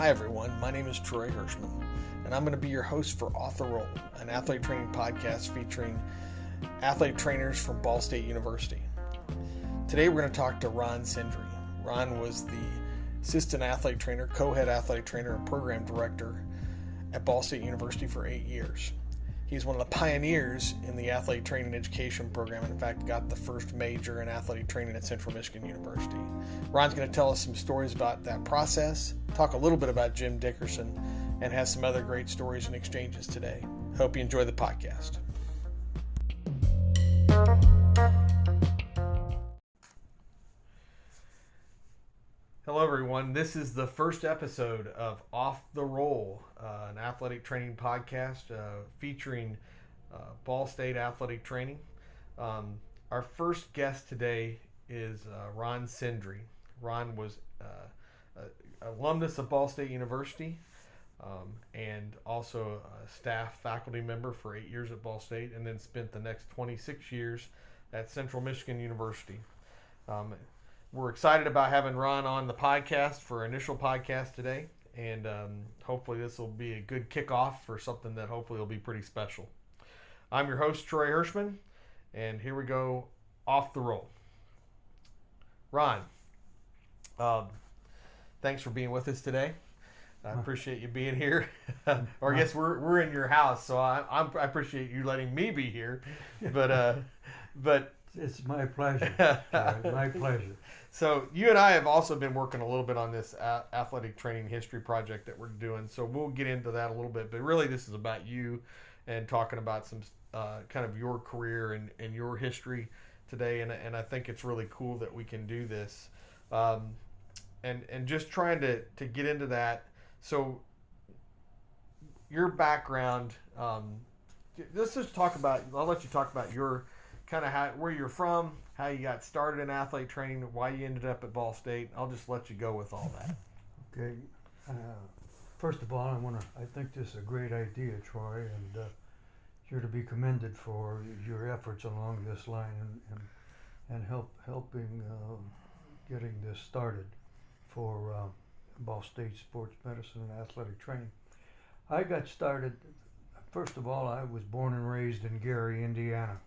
Hi everyone, my name is Troy Hirschman, and I'm going to be your host for Off the Roll, an athletic training podcast featuring athletic trainers from Ball State University. Today we're going to talk to Ron Sendre. Ron was the assistant athletic trainer, co-head athletic trainer, and program director at Ball State University for 8 years. He's one of the pioneers in the athletic training education program, and in fact got the first major in athletic training at Central Michigan University. Ron's going to tell us some stories about that process, talk a little bit about Jim Dickerson, and has some other great stories and exchanges today. Hope you enjoy the podcast. Hello everyone, this is the first episode of Off the Roll, an athletic training podcast featuring Ball State athletic training. Our first guest today is Ron Sendre. Ron was an alumnus of Ball State University and also a staff faculty member for 8 years at Ball State, and then spent the next 26 years at Central Michigan University. We're excited about having Ron on the podcast for our initial podcast today, and hopefully this will be a good kickoff for something that hopefully will be pretty special. I'm your host, Troy Hirschman, and here we go, Off the Roll. Ron, thanks for being with us today. I appreciate you being here. Or I guess we're in your house, so I appreciate you letting me be here. But it's my pleasure. My pleasure. So you and I have also been working a little bit on this athletic training history project that we're doing. So we'll get into that a little bit. But really, this is about you and talking about some kind of your career and your history today. And I think it's really cool that we can do this. And just trying to get into that. So your background, let's just talk about, I'll let you talk about your kind of where you're from, how you got started in athlete training, why you ended up at Ball State. I'll just let you go with all that. Okay. First of all, I think this is a great idea, Troy, and you're to be commended for your efforts along this line and helping getting this started for Ball State sports medicine and athletic training. I got started, first of all, I was born and raised in Gary, Indiana.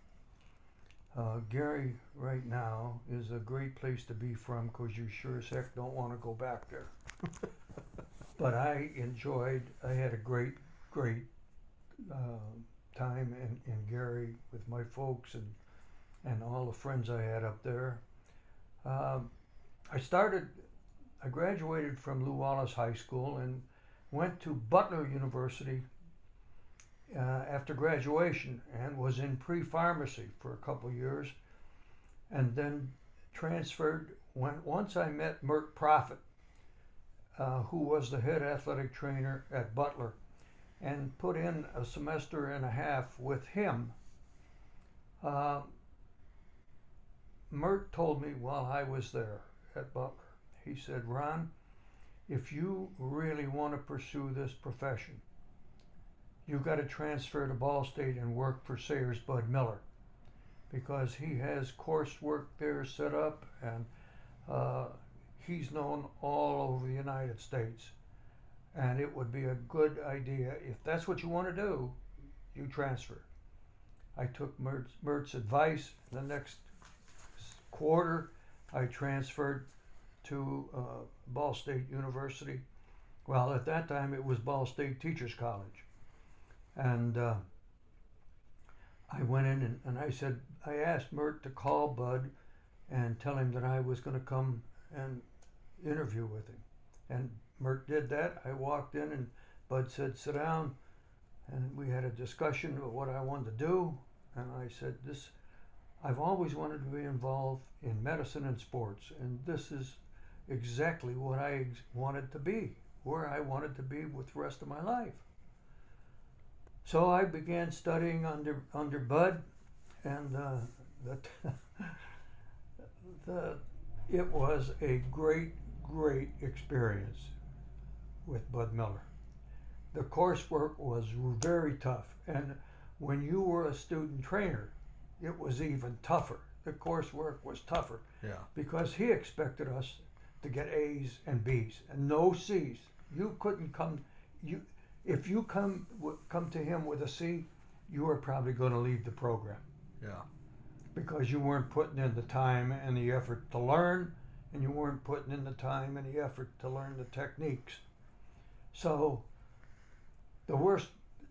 Gary right now is a great place to be from because you sure as heck don't want to go back there. But I had a great time in Gary with my folks and all the friends I had up there. I graduated from Lew Wallace High School and went to Butler University after graduation and was in pre-pharmacy for a couple years, and then transferred once I met Mert Profit, who was the head athletic trainer at Butler, and put in a semester and a half with him. Mert told me while I was there at Butler, he said, "Ron, if you really want to pursue this profession, you've got to transfer to Ball State and work for Sayers Bud Miller, because he has coursework there set up, and he's known all over the United States, and it would be a good idea, if that's what you want to do, you transfer." I took Mert's advice. The next quarter, I transferred to Ball State University. Well, at that time, it was Ball State Teachers College. And I went in and I asked Mert to call Bud and tell him that I was going to come and interview with him. And Mert did that. I walked in and Bud said, "Sit down." And we had a discussion of what I wanted to do. And I said, I've always wanted to be involved in medicine and sports. And this is exactly what I wanted to be, where I wanted to be with the rest of my life. So I began studying under Bud, and it was a great experience with Bud Miller. The coursework was very tough, and when you were a student trainer, it was even tougher. The coursework was tougher, because he expected us to get A's and B's and no C's. You couldn't come. If you come to him with a C, you were probably going to leave the program. Yeah. Because you weren't putting in the time and the effort to learn, and you weren't putting in the time and the effort to learn the techniques. So the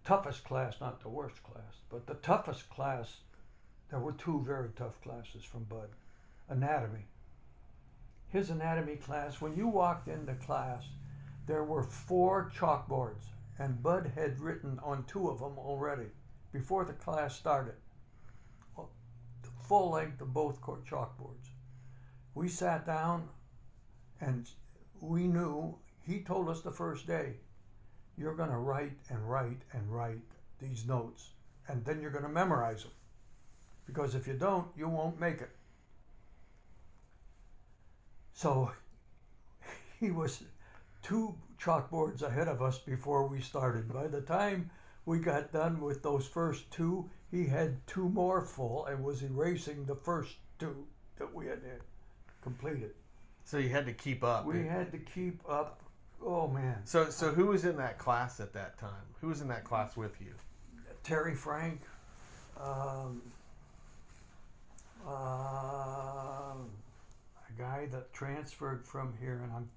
toughest class, not the worst class, but the toughest class, there were two very tough classes from Bud. Anatomy. His anatomy class, when you walked into class, there were 4 chalkboards, and Bud had written on 2 of them already before the class started. The full length of both chalkboards. We sat down and we knew, he told us the first day, you're going to write and write and write these notes, and then you're going to memorize them. Because if you don't, you won't make it. So he was 2 chalkboards ahead of us before we started. By the time we got done with those first 2, he had 2 more full and was erasing the first 2 that we had completed. So you had to keep up. We had to keep up. Oh man. So who was in that class at that time? Who was in that class with you? Terry Frank. A guy that transferred from here, and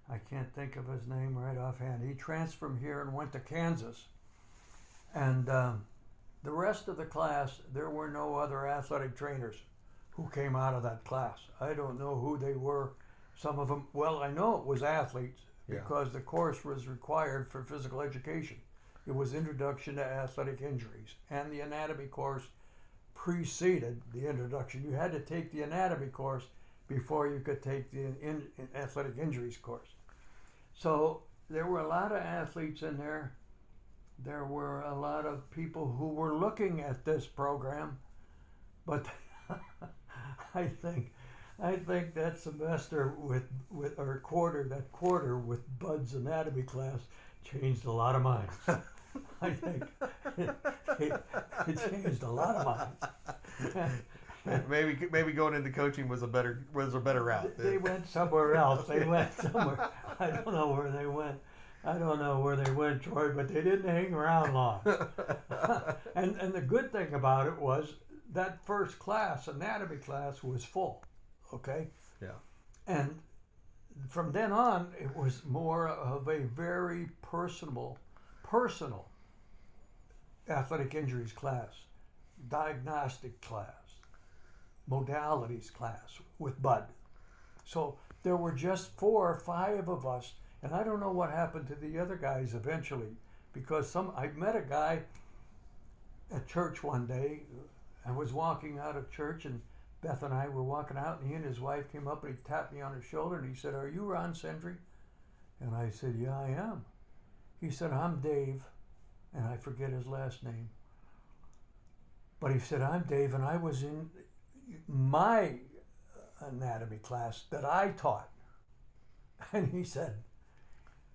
I can't think of his name right offhand. He transferred from here and went to Kansas. And the rest of the class, there were no other athletic trainers who came out of that class. I don't know who they were. Some of them, well, I know it was athletes because the course was required for physical education. It was Introduction to Athletic Injuries, and the anatomy course preceded the introduction. You had to take the anatomy course before you could take the athletic injuries course. So there were a lot of athletes in there. There were a lot of people who were looking at this program, but I think that semester that quarter with Bud's anatomy class changed a lot of minds. I think it changed a lot of minds. Maybe going into coaching was a better route. They went somewhere else. They went somewhere. I don't know where they went, Troy, but they didn't hang around long. and the good thing about it was that first class, anatomy class, was full. Okay? Yeah. And from then on, it was more of a very personal athletic injuries class, diagnostic class, modalities class with Bud. So there were just 4 or 5 of us, and I don't know what happened to the other guys eventually, because I met a guy at church one day. I was walking out of church, and Beth and I were walking out, and he and his wife came up and he tapped me on the shoulder and he said, "Are you Ron Sendre?" And I said, "Yeah, I am." He said, "I'm Dave," and I forget his last name. But he said, "I'm Dave, and I was in my anatomy class that I taught." And he said,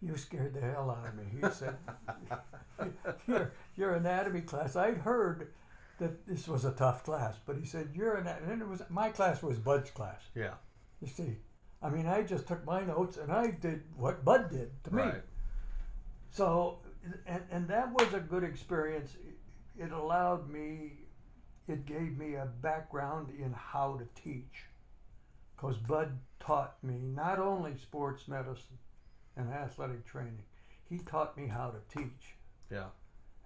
"You scared the hell out of me." He said, your anatomy class, I heard that this was a tough class, but he said, my class was Bud's class. Yeah. You see, I mean, I just took my notes and I did what Bud did to me. Right. So, and that was a good experience. It gave me a background in how to teach, because Bud taught me not only sports medicine and athletic training, he taught me how to teach. Yeah.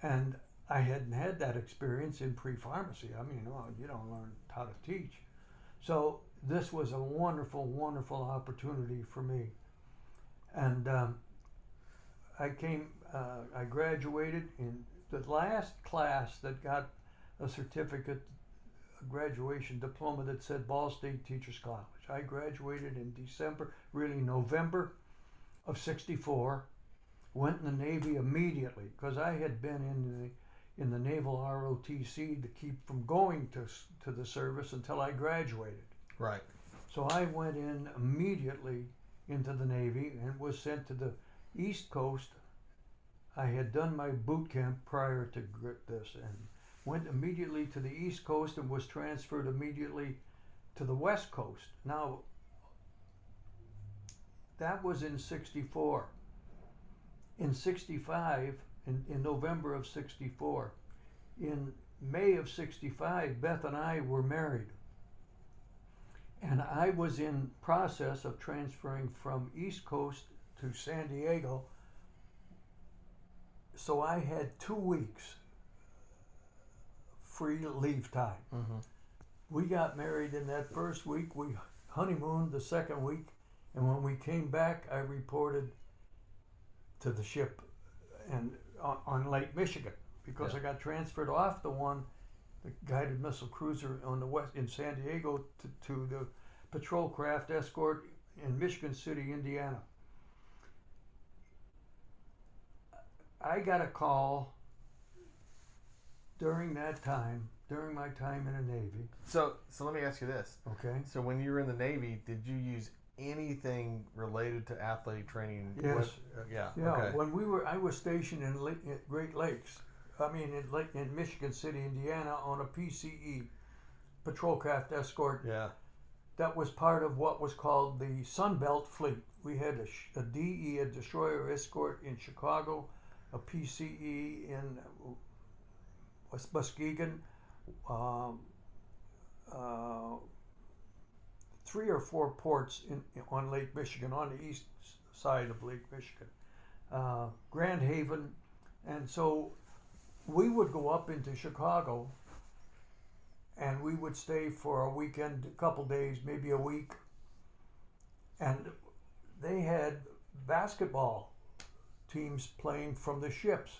And I hadn't had that experience in pre-pharmacy. I mean, you don't learn how to teach. So this was a wonderful, wonderful opportunity for me. And I graduated in the last class that got a certificate, a graduation diploma that said Ball State Teachers College. I graduated in November of '64. Went in the Navy immediately because I had been in the Naval ROTC to keep from going to the service until I graduated. Right. So I went in immediately into the Navy and was sent to the East Coast. I had done my boot camp prior to this and went immediately to the East Coast and was transferred immediately to the West Coast. Now, that was in '64. in 65, in November of 64. In May of 65, Beth and I were married. And I was in process of transferring from East Coast to San Diego. So I had 2 weeks free leave time. Mm-hmm. We got married in that first week. We honeymooned the second week. And when we came back, I reported to the ship and on Lake Michigan, because I got transferred off the guided missile cruiser on the west in San Diego to the patrol craft escort in Michigan City, Indiana. I got a call during that time, during my time in the Navy. So let me ask you this. Okay. So when you were in the Navy, did you use anything related to athletic training? Yes. Yeah. Yeah. Okay. When I was stationed in Great Lakes. In Michigan City, Indiana, on a PCE, patrol craft escort. Yeah. That was part of what was called the Sunbelt Fleet. We had a DE, a destroyer escort in Chicago, a PCE in Muskegon, 3 or 4 ports on Lake Michigan, on the east side of Lake Michigan, Grand Haven, and so we would go up into Chicago and we would stay for a weekend, a couple days, maybe a week. And they had basketball teams playing from the ships.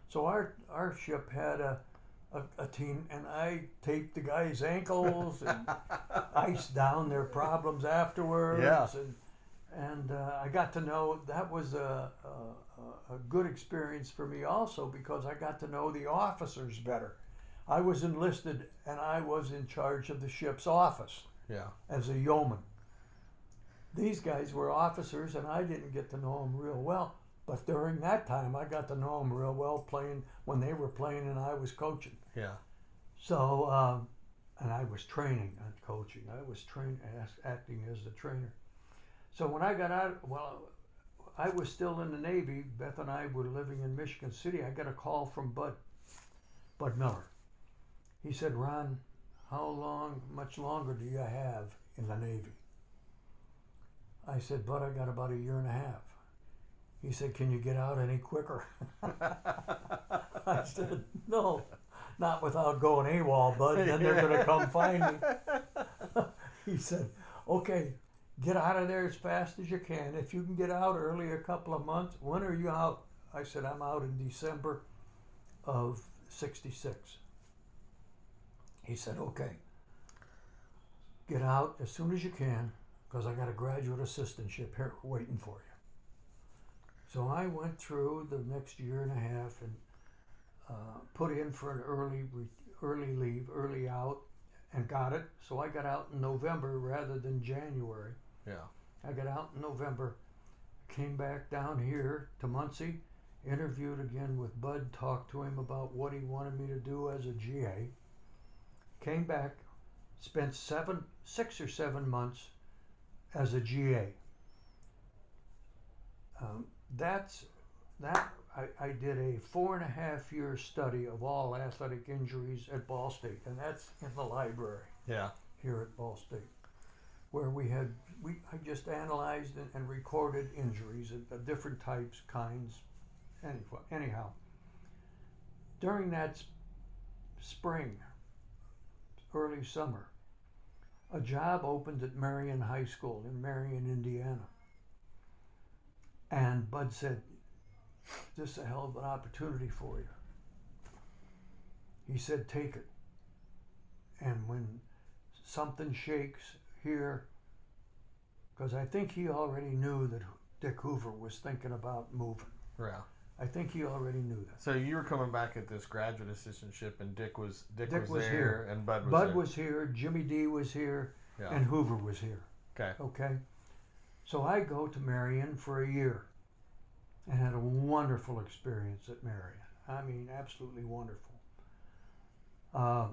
So our ship had a team, and I taped the guys' ankles and iced down their problems afterwards. Yeah. And I got to know, that was a good experience for me also, because I got to know the officers better. I was enlisted and I was in charge of the ship's office. Yeah. As a yeoman. These guys were officers and I didn't get to know them real well, but during that time I got to know them real well playing when they were playing and I was coaching. Yeah. So, and I was training, not coaching. I was acting as the trainer. So when I got out, I was still in the Navy. Beth and I were living in Michigan City. I got a call from Bud Miller. He said, "Ron, much longer do you have in the Navy?" I said, "Bud, I got about 1.5 years." He said, "Can you get out any quicker?" I said, "No, not without going AWOL, Bud, and then they're going to come find me." He said, "Okay, get out of there as fast as you can. If you can get out early a couple of months, when are you out?" I said, "I'm out in December of 66. He said, "Okay, get out as soon as you can, because I got a graduate assistantship here waiting for you." So I went through the next 1.5 years and put in for an early leave, early out, and got it. So I got out in November rather than January. Yeah. I got out in November, came back down here to Muncie, interviewed again with Bud, talked to him about what he wanted me to do as a GA. Came back, spent 6 or 7 months as a GA. I did a 4.5 year study of all athletic injuries at Ball State, and that's in the library. Yeah. Here at Ball State, where I just analyzed and recorded injuries of different types, kinds. Anyhow, during that spring, early summer, a job opened at Marion High School in Marion, Indiana. And Bud said, "This is a hell of an opportunity for you." He said, "Take it. And when something shakes here," because I think he already knew that Dick Hoover was thinking about moving. Yeah. I think he already knew that. So you were coming back at this graduate assistantship, and Dick was there, here, and Bud was Bud there. was here, Jimmy D was here, Yeah. and Hoover was here. Okay. Okay. So I go to Marion for 1 year and had a wonderful experience at Marion. I mean, absolutely wonderful. I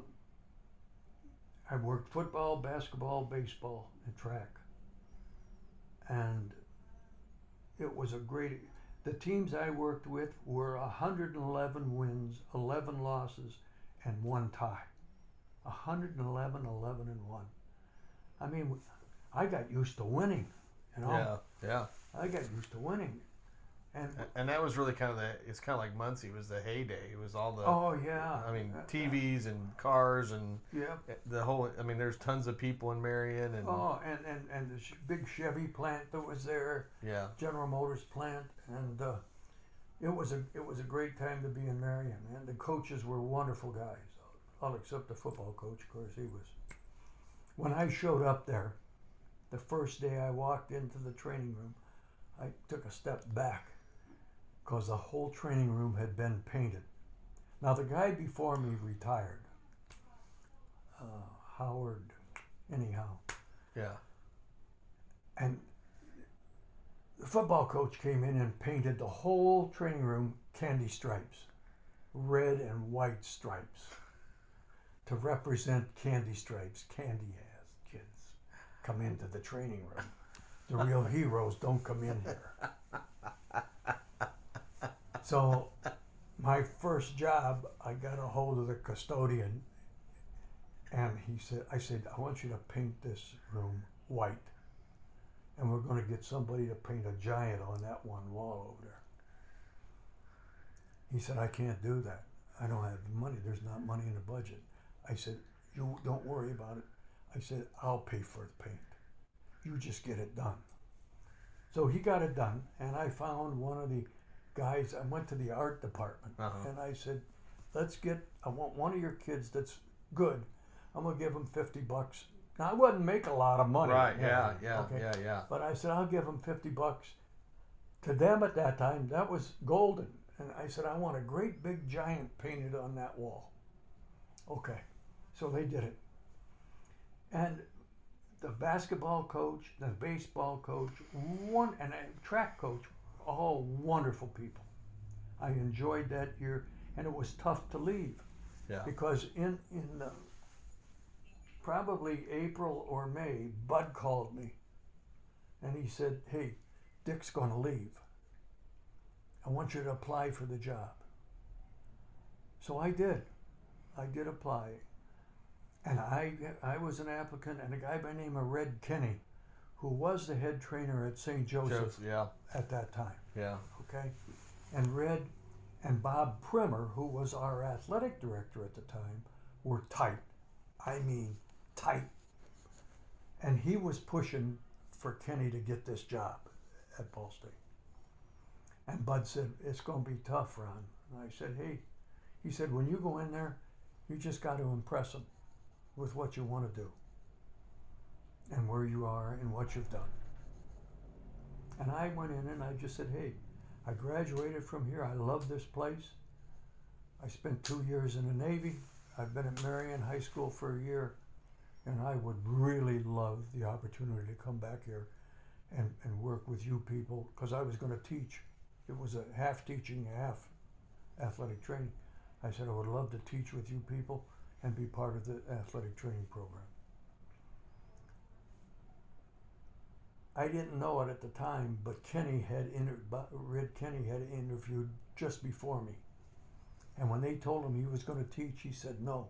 worked football, basketball, baseball, and track. And it was a great, The teams I worked with were 111 wins, 11 losses, and 1 tie. 111, 11, and 1. I mean, I got used to winning, you know. Yeah. I got used to winning. And that was really kind of it's kind of like Muncie was the heyday. It was all the, oh yeah. I mean, TVs and cars and Yeah. the whole, I mean, there's tons of people in Marion. And and the big Chevy plant that was there. Yeah. General Motors plant, and it was a great time to be in Marion. And the coaches were wonderful guys, all except the football coach. Of course, he was. When I showed up there, the first day I walked into the training room, I took a step back because the whole training room had been painted. Now the guy before me retired, Howard, anyhow. Yeah. And the football coach came in and painted the whole training room candy stripes, red and white stripes, to represent candy stripes. Candy has kids come into the training room. The real heroes don't come in here. So my first job, I got a hold of the custodian, and I said, I want you to paint this room white, and we're going to get somebody to paint a giant on that one wall over there. He said, I can't do that. I don't have the money. There's not money in the budget. I said, you don't worry about it. I said, I'll pay for the paint. You just get it done. So he got it done, and I found one of the guys. I went to the art department, and I said, I want one of your kids that's good. I'm going to give him $50. Now, I wouldn't make a lot of money. Right, yeah. But I said, I'll give him $50. To them at that time, that was golden. And I said, I want a great big giant painted on that wall. Okay. So they did it. And the basketball coach, the baseball coach, and a track coach, all wonderful people. I enjoyed that year, and it was tough to leave. Yeah. Because in probably April or May, Bud called me, and he said, hey, Dick's going to leave. I want you to apply for the job. So I did. I did apply. And I was an applicant, and a guy by the name of Red Kenny, who was the head trainer at St. Joseph at that time. Yeah. Okay? And Red and Bob Primer, who was our athletic director at the time, were tight. I mean, tight. And he was pushing for Kenny to get this job at Ball State. And Bud said, it's going to be tough, Ron. And I said, hey, he said, when you go in there, you just got to impress them with what you want to do and where you are and what you've done. And I went in and I just said, hey, I graduated from here. I love this place. I spent 2 years in the Navy. I've been at Marion High School for a year, and I would really love the opportunity to come back here and work with you people, because I was going to teach. It was a half teaching, half athletic training. I said I would love to teach with you people and be part of the athletic training program. I didn't know it at the time, but Red Kenny had interviewed just before me. And when they told him he was going to teach, he said, no.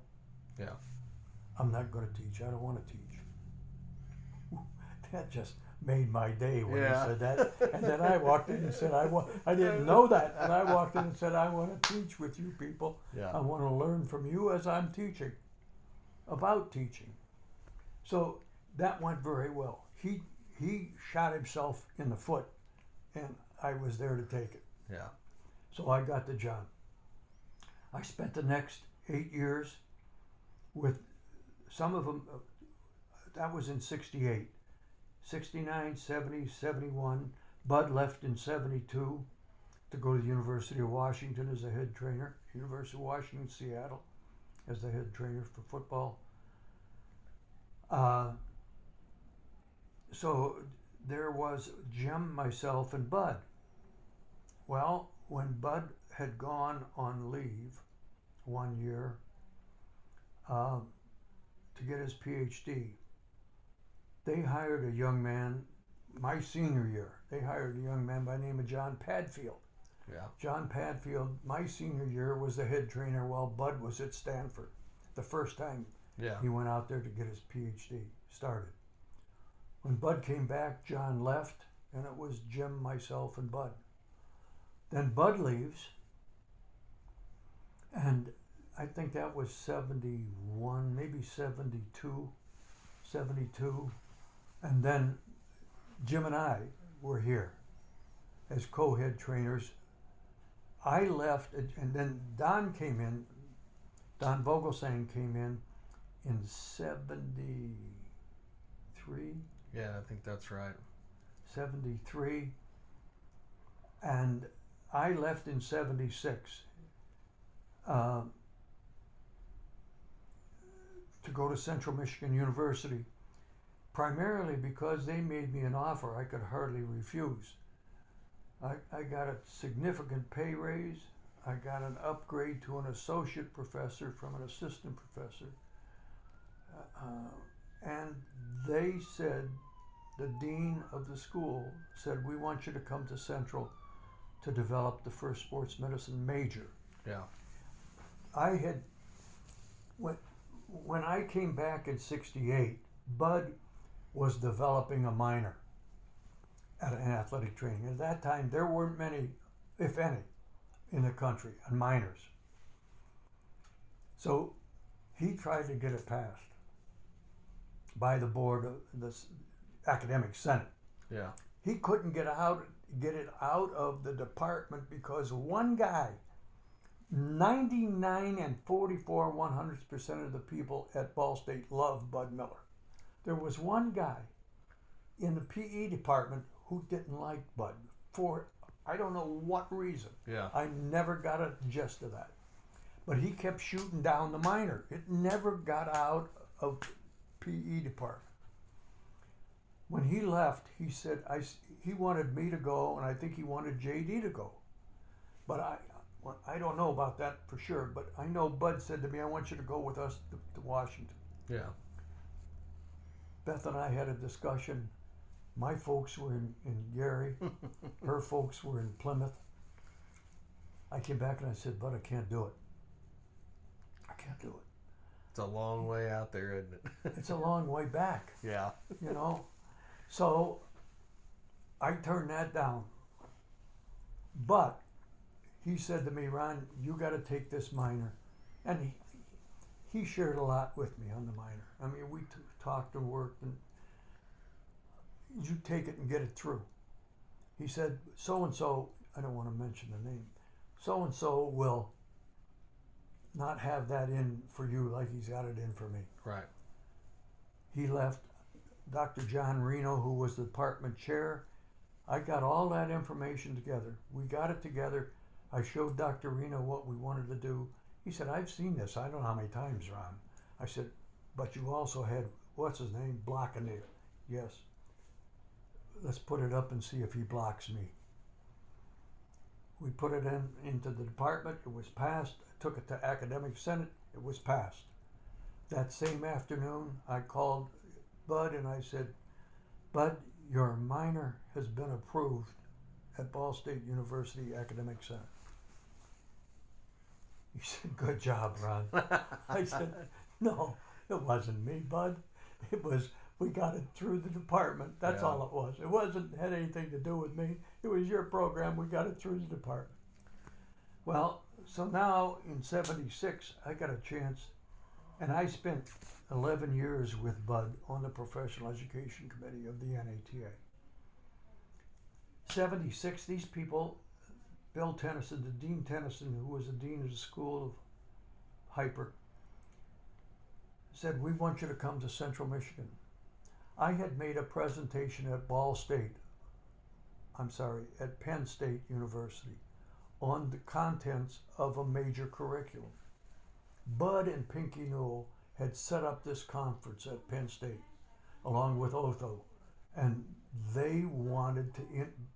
Yeah. I'm not going to teach. I don't want to teach. That just made my day when he said that. And then I walked in and said, I didn't know that. And I walked in and said, I want to teach with you people. Yeah. I want to learn from you as I'm teaching, about teaching. So that went very well. He shot himself in the foot, and I was there to take it. Yeah. So I got the job. I spent the next 8 years with some of them. That was in 68. 69, 70, 71. Bud left in 72 to go to the University of Washington as a head trainer. University of Washington, Seattle, as the head trainer for football. So there was Jim, myself, and Bud. Well, when Bud had gone on leave 1 year to get his PhD, they hired a young man, my senior year, they hired a young man by the name of John Padfield. Yeah. John Padfield, my senior year, was the head trainer while Bud was at Stanford. The first time Yeah. he went out there to get his PhD started. When Bud came back, John left, and it was Jim, myself, and Bud. Then Bud leaves, and I think that was 71, maybe 72, and then Jim and I were here as co-head trainers. I left, and then Don came in, Don Vogelsang came in 73, Yeah, I think that's right. 73, and I left in 76 to go to Central Michigan University, primarily because they made me an offer I could hardly refuse. I got a significant pay raise. I got an upgrade to an associate professor from an assistant professor. And they said, the dean of the school said, we want you to come to Central to develop the first sports medicine major. Yeah. I had, when I came back in 68, Bud was developing a minor at an athletic training. At that time, there weren't many, if any, in the country on minors. So he tried to get it passed by the board of the academic senate. Yeah. He couldn't get it out of the department because one guy, 99 and 44 100% of the people at Ball State loved Bud Miller. There was one guy in the PE department who didn't like Bud for I don't know what reason. Yeah. I never got a gist of that. But he kept shooting down the minor. It never got out of PE department. When he left, he said he wanted me to go, and I think he wanted JD to go. But I don't know about that for sure, but I know Bud said to me, I want you to go with us to Washington. Yeah. Beth and I had a discussion. My folks were in Gary. Her folks were in Plymouth. I came back and I said, Bud, I can't do it. I can't do it. It's a long way out there, isn't it? It's a long way back, Yeah. you know. So I turned that down. But he said to me, Ron, you got to take this minor. And he shared a lot with me on the minor. I mean, we talked and worked, and you take it and get it through. He said, so-and-so, I don't want to mention the name, so-and-so will not have that in for you like he's got it in for me. Right. He left. Dr. John Reno, who was the department chair, I got all that information together. We got it together. I showed Dr. Reno what we wanted to do. He said, I've seen this. I don't know how many times, Ron. I said, but you also had, what's his name, blocking it. Yes. Let's put it up and see if he blocks me. We put it into the department. It was passed. I took it to academic senate. It was passed. That same afternoon, I called Bud and I said, Bud, your minor has been approved at Ball State University Academic Center. He said, good job, Ron. I said, no, it wasn't me, Bud. It was, we got it through the department. That's all it was. It wasn't had anything to do with me. It was your program. We got it through the department. Well, so now in 76, I got a chance, and I spent 11 years with Bud on the Professional Education Committee of the NATA. 76, these people, Bill Tennyson, the Dean Tennyson, who was the dean of the School of Hyper, said, we want you to come to Central Michigan. I had made a presentation at at Penn State University on the contents of a major curriculum. Bud and Pinky Newell had set up this conference at Penn State, along with Otho, and they wanted to,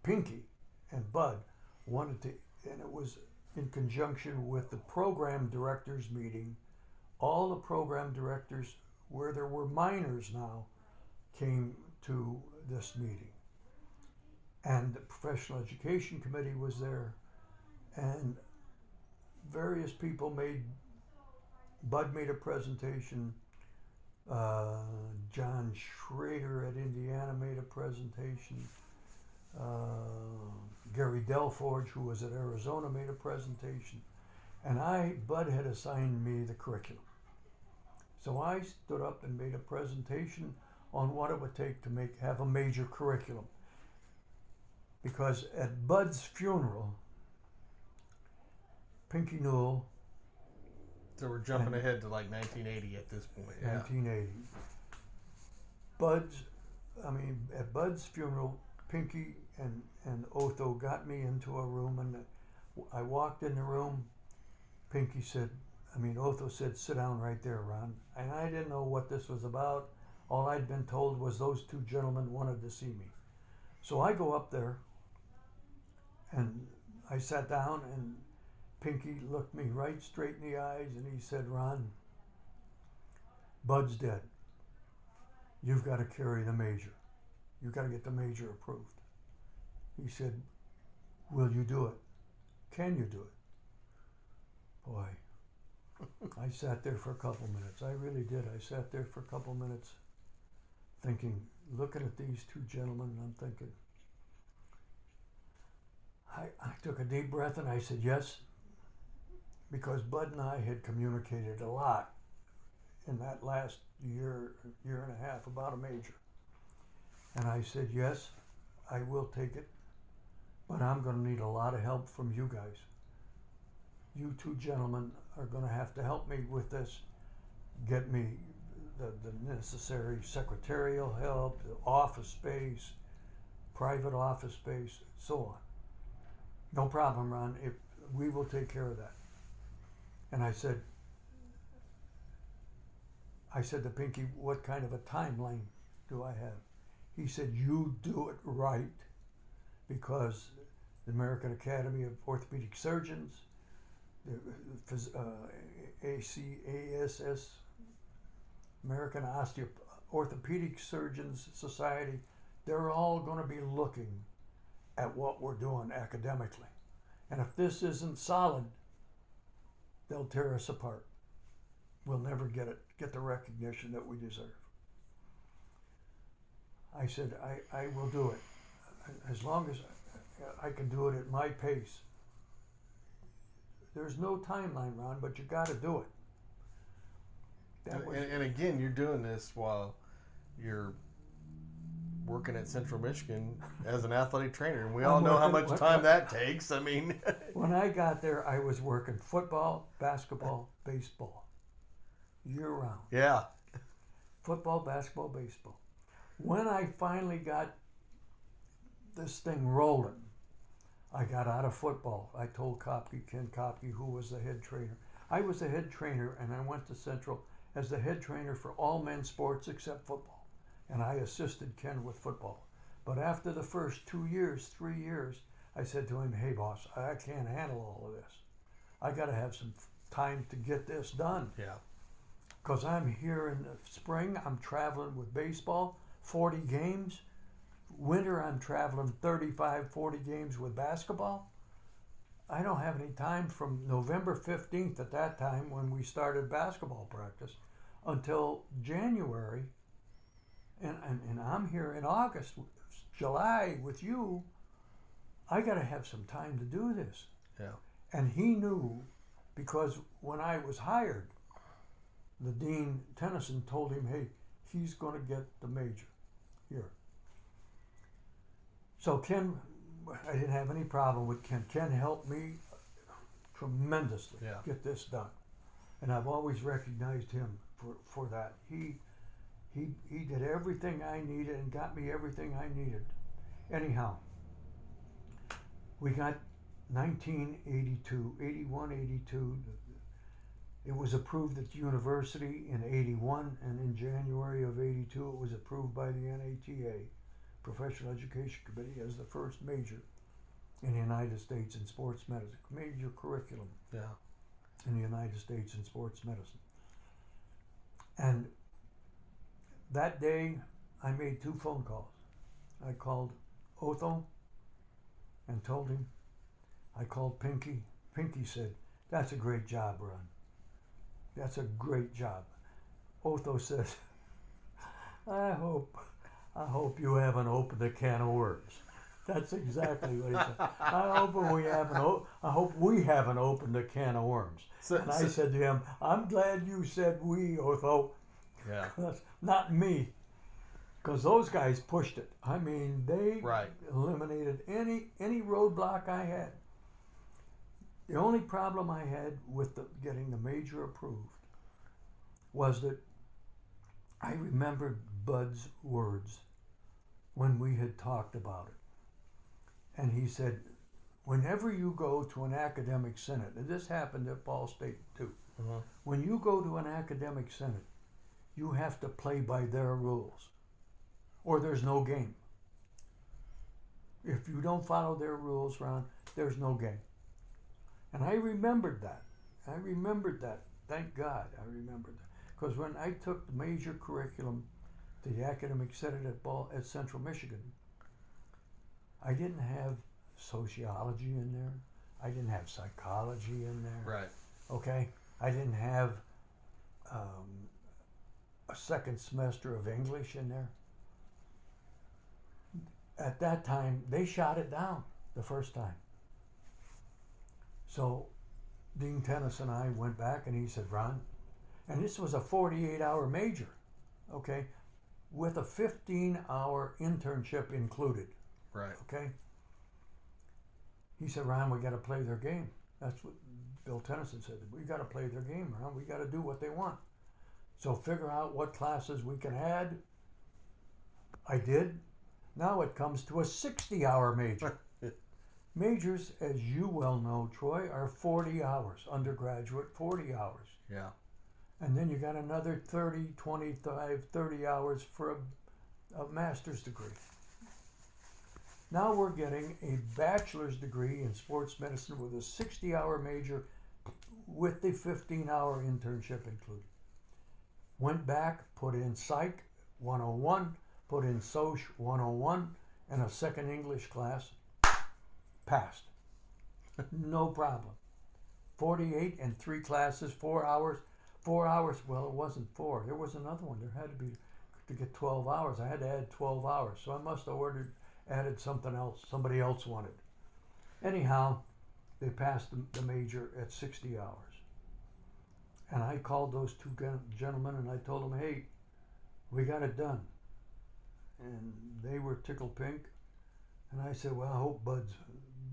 Pinky and Bud wanted to, and it was in conjunction with the program directors meeting. All the program directors, where there were minors now, came to this meeting. And the Professional Education Committee was there, And various people Bud made a presentation, John Schrader at Indiana made a presentation, Gary Delforge, who was at Arizona, made a presentation, and Bud had assigned me the curriculum. So I stood up and made a presentation on what it would take to have a major curriculum. Because at Bud's funeral, Pinky Newell. So we're jumping ahead to like 1980 at this point. 1980. At Bud's funeral, Pinky and Otho got me into a room, and I walked in the room. Otho said, "Sit down right there, Ron." And I didn't know what this was about. All I'd been told was those two gentlemen wanted to see me. So I go up there, and I sat down, and Pinky looked me right straight in the eyes, and he said, "Ron, Bud's dead. You've got to carry the major. You've got to get the major approved." He said, "Will you do it? Can you do it?" Boy, I sat there for a couple minutes. I really did. I sat there for a couple minutes thinking, looking at these two gentlemen, and I'm thinking, I took a deep breath and I said yes, because Bud and I had communicated a lot in that last year and a half about a major. And I said, yes, I will take it, but I'm going to need a lot of help from you guys. You two gentlemen are going to have to help me with this, get me the necessary secretarial help, the office space, private office space, so on. No problem, Ron. We will take care of that. And I said to Pinky, what kind of a timeline do I have? He said, you do it right, because the American Academy of Orthopedic Surgeons, the ACASS, American Orthopedic Surgeons Society, they're all going to be looking at what we're doing academically. And if this isn't solid, they'll tear us apart. We'll never get the recognition that we deserve. I said, I will do it. As long as I can do it at my pace. There's no timeline, Ron, but you got to do it. And again, you're doing this while you're working at Central Michigan as an athletic trainer, and we all know how much time that takes. I mean, when I got there, I was working football, basketball, baseball, year round. Yeah. Football, basketball, baseball. When I finally got this thing rolling, I got out of football. I told Ken Kopke, who was the head trainer. I was the head trainer, and I went to Central as the head trainer for all men's sports except football. And I assisted Ken with football. But after the first 3 years, I said to him, hey, boss, I can't handle all of this. I got to have some time to get this done. Yeah. Because I'm here in the spring, I'm traveling with baseball, 40 games. Winter, I'm traveling 35, 40 games with basketball. I don't have any time from November 15th at that time when we started basketball practice until January. And I'm here in August, July with you. I got to have some time to do this. Yeah. And he knew, because when I was hired, the Dean Tennyson told him, hey, he's going to get the major here. So Ken, I didn't have any problem with Ken. Ken helped me tremendously get this done. And I've always recognized him for that. He did everything I needed and got me everything I needed. Anyhow, we got 1982, 81, 82. It was approved at the university in 81, and in January of 82 it was approved by the NATA, Professional Education Committee, as the first major in the United States in sports medicine, major curriculum in the United States in sports medicine. And that day I made 2 phone calls. I called Otho and told him I called Pinky. Pinky said, "That's a great job, Ron. That's a great job." Otho says, I hope you haven't opened a can of worms." That's exactly what he said. I hope we haven't opened a can of worms. And I said to him, "I'm glad you said we, Otho." Yeah. Not me. Because those guys pushed it. I mean, they eliminated any roadblock I had. The only problem I had with getting the major approved was that I remembered Bud's words when we had talked about it. And he said, whenever you go to an academic senate, and this happened at Ball State too, when you go to an academic senate, you have to play by their rules, or there's no game. If you don't follow their rules, Ron, there's no game. And I remembered that. Thank God I remembered that. Because when I took the major curriculum to the academic senate at Central Michigan, I didn't have sociology in there. I didn't have psychology in there. Right. Okay? I didn't have a second semester of English in there. At that time, they shot it down the first time. So Dean Tennis and I went back and he said, "Ron," and this was a 48-hour major, okay, with a 15-hour internship included. Right. Okay. He said, "Ron, we got to play their game." That's what Bill Tennyson said. "We got to play their game, Ron. We got to do what they want. So figure out what classes we can add." I did. Now it comes to a 60-hour major. Majors, as you well know, Troy, are 40 hours. Undergraduate, 40 hours. Yeah. And then you got another 30, 25, 30 hours for a master's degree. Now we're getting a bachelor's degree in sports medicine with a 60-hour major with the 15-hour internship included. Went back, put in Psych 101, put in Soc 101, and a second English class. Passed. No problem. 48 and 3 classes, 4 hours. 4 hours, well, it wasn't 4. There was another one. There had to be, to get 12 hours. I had to add 12 hours. So I must have added something else somebody else wanted. Anyhow, they passed the major at 60 hours. And I called those two gentlemen and I told them, "Hey, we got it done." And they were tickled pink. And I said, "Well, I hope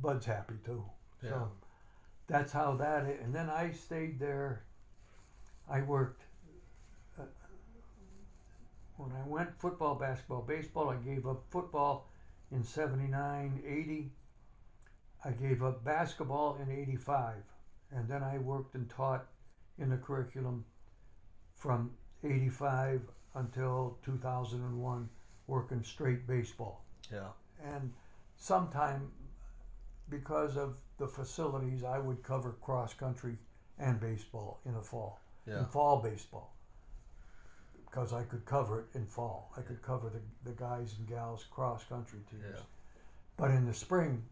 Bud's happy too." Yeah. So that's how that is. And then I stayed there. I worked. When I went football, basketball, baseball, I gave up football in 79, 80. I gave up basketball in 85. And then I worked and taught in the curriculum from 85 until 2001, working straight baseball. Yeah. And sometime, because of the facilities, I would cover cross country and baseball in the fall. Yeah. In fall baseball, because I could cover it in fall. I could cover the guys and gals cross country teams. Yeah. But in the spring,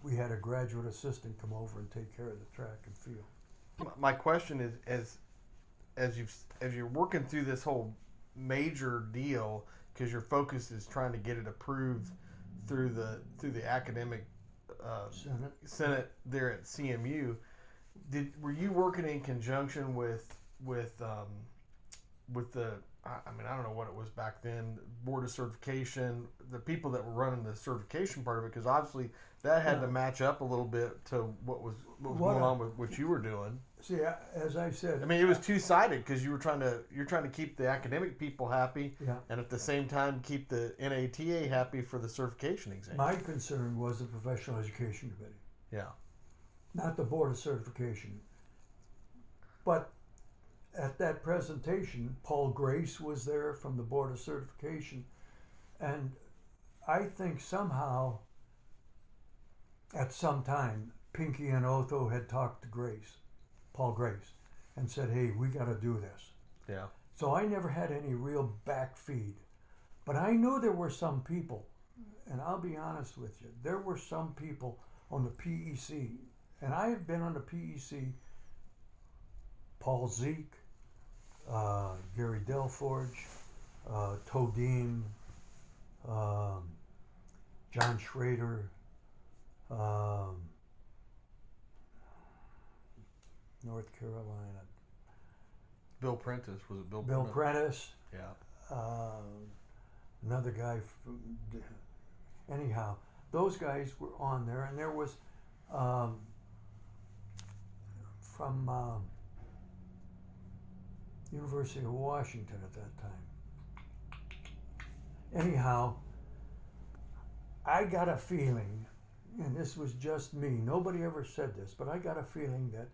we had a graduate assistant come over and take care of the track and field. My question is, as you're working through this whole major deal, because your focus is trying to get it approved through the academic Senate there at CMU. Were you working in conjunction with the, I mean, I don't know what it was back then, board of certification, the people that were running the certification part of it, because obviously that had to match up a little bit to what was going on with what you were doing. See, as I said, I mean, it was two-sided because you're trying to keep the academic people happy, and at the same time keep the NATA happy for the certification exam. My concern was the Professional Education Committee. Yeah. Not the Board of Certification. But at that presentation, Paul Grace was there from the Board of Certification, and I think somehow, at some time, Pinky and Otho had talked to Paul Grace, and said, "Hey, we got to do this." Yeah. So I never had any real back feed. But I knew there were some people, and I'll be honest with you, there were some people on the PEC, and I have been on the PEC. Paul Zeke, Gary Delforge, Todeem, John Schrader, North Carolina. Bill Prentice, was it Bill? Bill Prentice. Yeah. Another guy from. Anyhow, those guys were on there, and there was from University of Washington at that time. Anyhow, I got a feeling, and this was just me, nobody ever said this, but I got a feeling that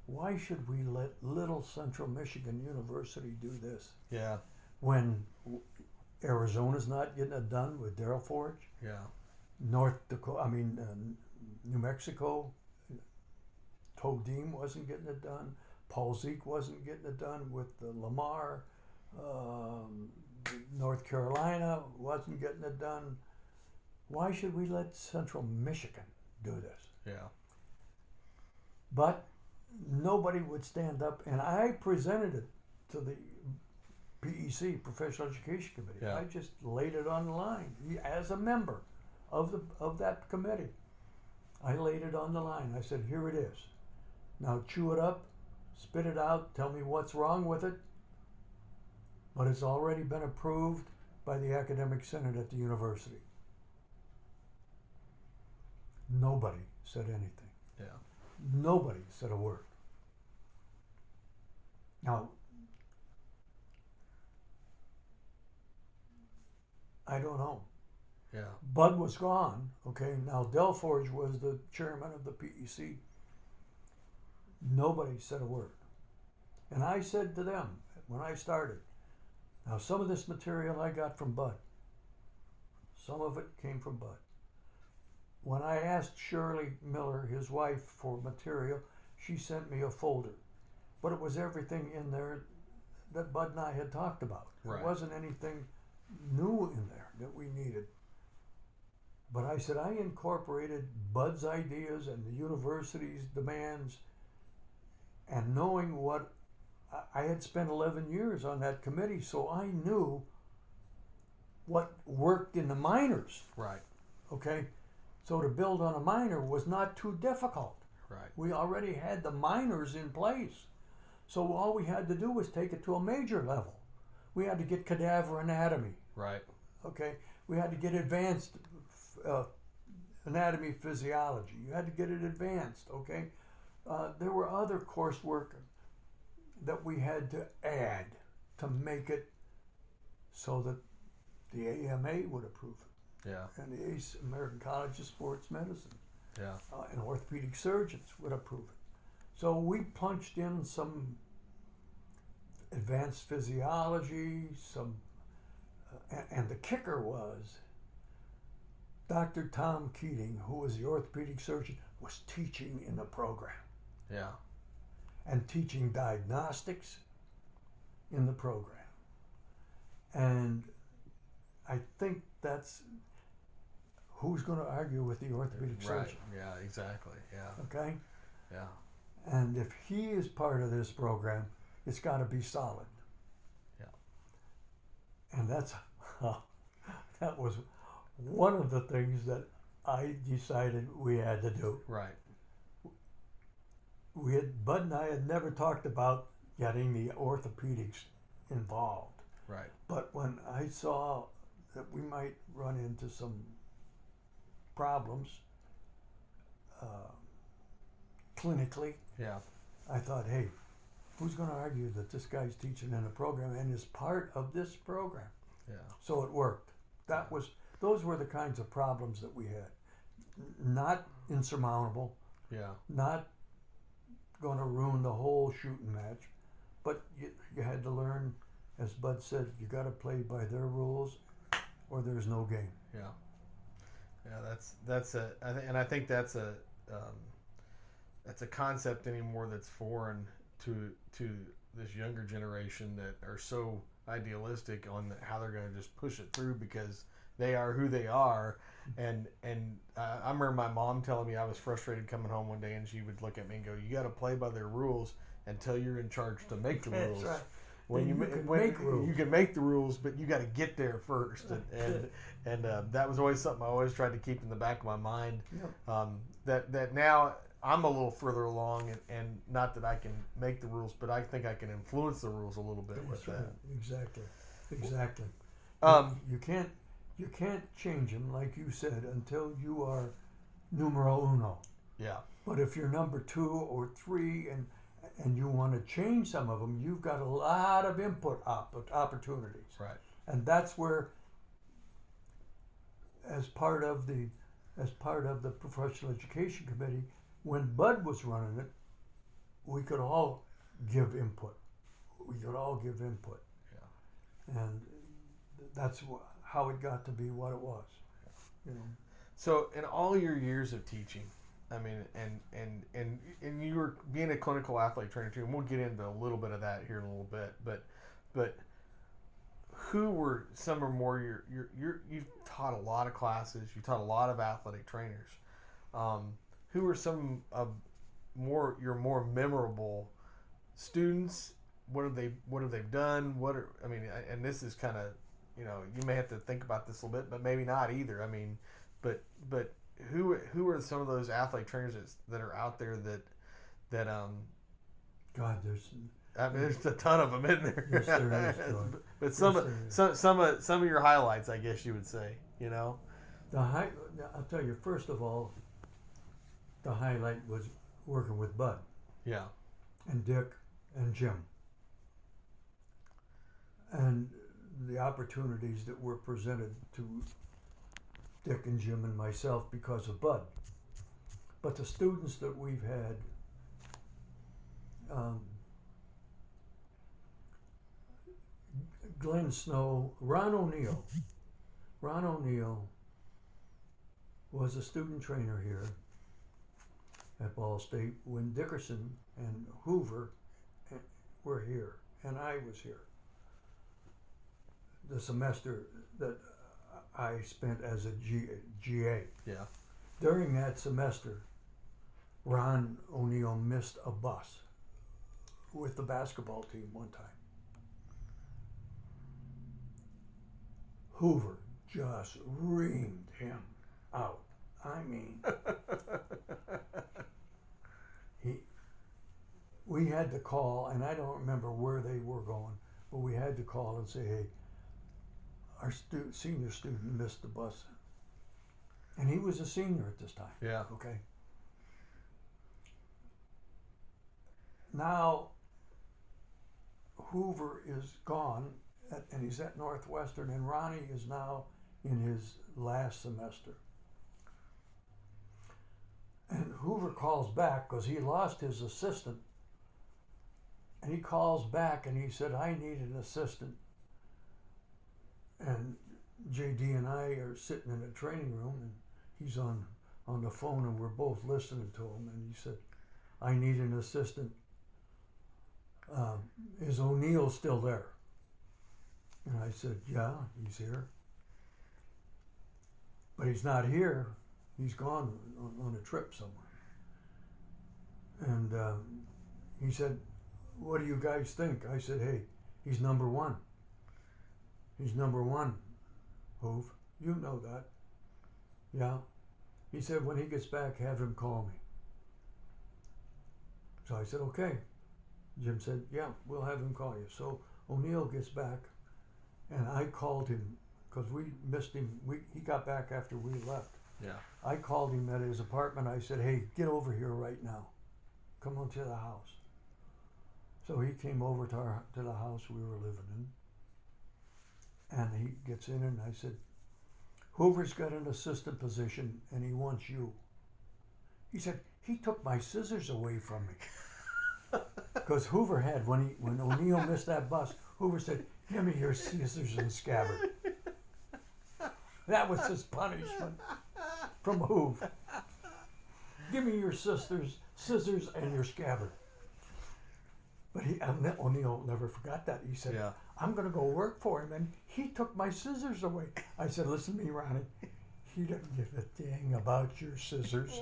why should we let Little Central Michigan University do this? Yeah. When Arizona's not getting it done with Darryl Forge? Yeah. New Mexico, Todeem wasn't getting it done. Paul Zeke wasn't getting it done with Lamar. North Carolina wasn't getting it done. Why should we let Central Michigan do this? Yeah. But nobody would stand up, and I presented it to the PEC, Professional Education Committee. Yeah. I just laid it on the line as a member of that committee. I laid it on the line. I said, here it is. Now chew it up, spit it out, tell me what's wrong with it. But it's already been approved by the Academic Senate at the university. Nobody said anything. Yeah. Nobody said a word. Now, I don't know. Yeah. Bud was gone. Okay, now Delforge was the chairman of the PEC. Nobody said a word. And I said to them when I started, now some of this material I got from Bud. Some of it came from Bud. When I asked Shirley Miller, his wife, for material, she sent me a folder. But it was everything in there that Bud and I had talked about. Right. There wasn't anything new in there that we needed. But I said I incorporated Bud's ideas and the university's demands, and knowing what I had spent 11 years on that committee, so I knew what worked in the minors. Right. Okay, so to build on a minor was not too difficult. Right. We already had the minors in place, so all we had to do was take it to a major level. We had to get cadaver anatomy. Right. Okay, we had to get advanced anatomy physiology. You had to get it advanced. Okay, there were other coursework that we had to add to make it so that the AMA would approve it. Yeah. And the ACE, American College of Sports Medicine. Yeah. And orthopedic surgeons would approve it. So we punched in some advanced physiology, and the kicker was Dr. Tom Keating, who was the orthopedic surgeon, was teaching in the program. Yeah. And teaching diagnostics in the program. And I think that's who's going to argue with the orthopedic surgeon. Yeah, exactly. Yeah. Okay? Yeah. And if he is part of this program, it's got to be solid. Yeah. And that was one of the things that I decided we had to do. Right. Bud and I had never talked about getting the orthopedics involved. Right. But when I saw that we might run into some problems clinically, Yeah. I thought, hey, who's going to argue that this guy's teaching in a program and is part of this program? Yeah. So it worked. Those were the kinds of problems that we had. Not insurmountable, Yeah. not going to ruin the whole shooting match, but you had to learn, as Bud said, you got to play by their rules or there's no game. Yeah. Yeah, I think that's a concept anymore that's foreign to this younger generation that are so idealistic on how they're going to just push it through because they are who they are. And I remember my mom telling me I was frustrated coming home one day, and she would look at me and go, "You got to play by their rules until you're in charge to make the rules." That's right. When Then make rules. you can make the rules, but you got to get there first. And that was always something I always tried to keep in the back of my mind. Yep. That now I'm a little further along, and not that I can make the rules, but I think I can influence the rules a little bit with That's right. that. Exactly. Um, You can't change them, like you said, until you are numero uno. yeah, But if you're number 2 or 3 and you want to change some of them, you've got a lot of input opportunities. right. And that's where, as part of the professional education committee, when Bud was running it, we could all give input. Yeah. And that's how it got to be what it was. You know. So in all your years of teaching, I mean, and you were being a clinical athlete trainer too, and we'll get into a little bit of that here in a little bit. But who were some or more you've taught a lot of classes, you taught a lot of athletic trainers. Who are some of your more memorable students? What have they done? And this is kind of, you may have to think about this a little bit, but maybe not either. I mean, but who are some of those athlete trainers that are out there that God, there's a ton of them in there. Yes, there is. But some of your highlights, I guess you would say, I'll tell you, first of all, the highlight was working with Bud. Yeah. And Dick and Jim. And the opportunities that were presented to Dick and Jim and myself because of Bud. But the students that we've had, Glenn Snow, Ron O'Neill was a student trainer here at Ball State when Dickerson and Hoover were here, and I was here. The semester that I spent as a GA. Yeah. During that semester, Ron O'Neill missed a bus with the basketball team one time. Hoover just reamed him out. I mean, we had to call, and I don't remember where they were going, but we had to call and say, hey, our senior student missed the bus. And he was a senior at this time. Yeah. Okay. Now, Hoover is gone, and he's at Northwestern, and Ronnie is now in his last semester. And Hoover calls back because he lost his assistant. And he calls back and he said, I need an assistant. And JD and I are sitting in a training room, and he's on the phone, and we're both listening to him. And he said, I need an assistant. Is O'Neill still there? And I said, yeah, he's here. But he's not here. He's gone on a trip somewhere. And he said, what do you guys think? I said, hey, he's number 1. He's number 1, Hoove. You know that. Yeah. He said, when he gets back, have him call me. So I said, okay. Jim said, yeah, we'll have him call you. So O'Neill gets back, and I called him because we missed him. He got back after we left. Yeah. I called him at his apartment. I said, hey, get over here right now. Come on to the house. So he came over to the house we were living in. And he gets in, and I said, Hoover's got an assistant position, and he wants you. He said, he took my scissors away from me. Because Hoover had, when O'Neill missed that bus, Hoover said, give me your scissors and scabbard. That was his punishment from Hoove. Give me your scissors and your scabbard. But O'Neill never forgot that. He said, I'm going to go work for him. And he took my scissors away. I said, listen to me, Ronnie. He didn't give a dang about your scissors.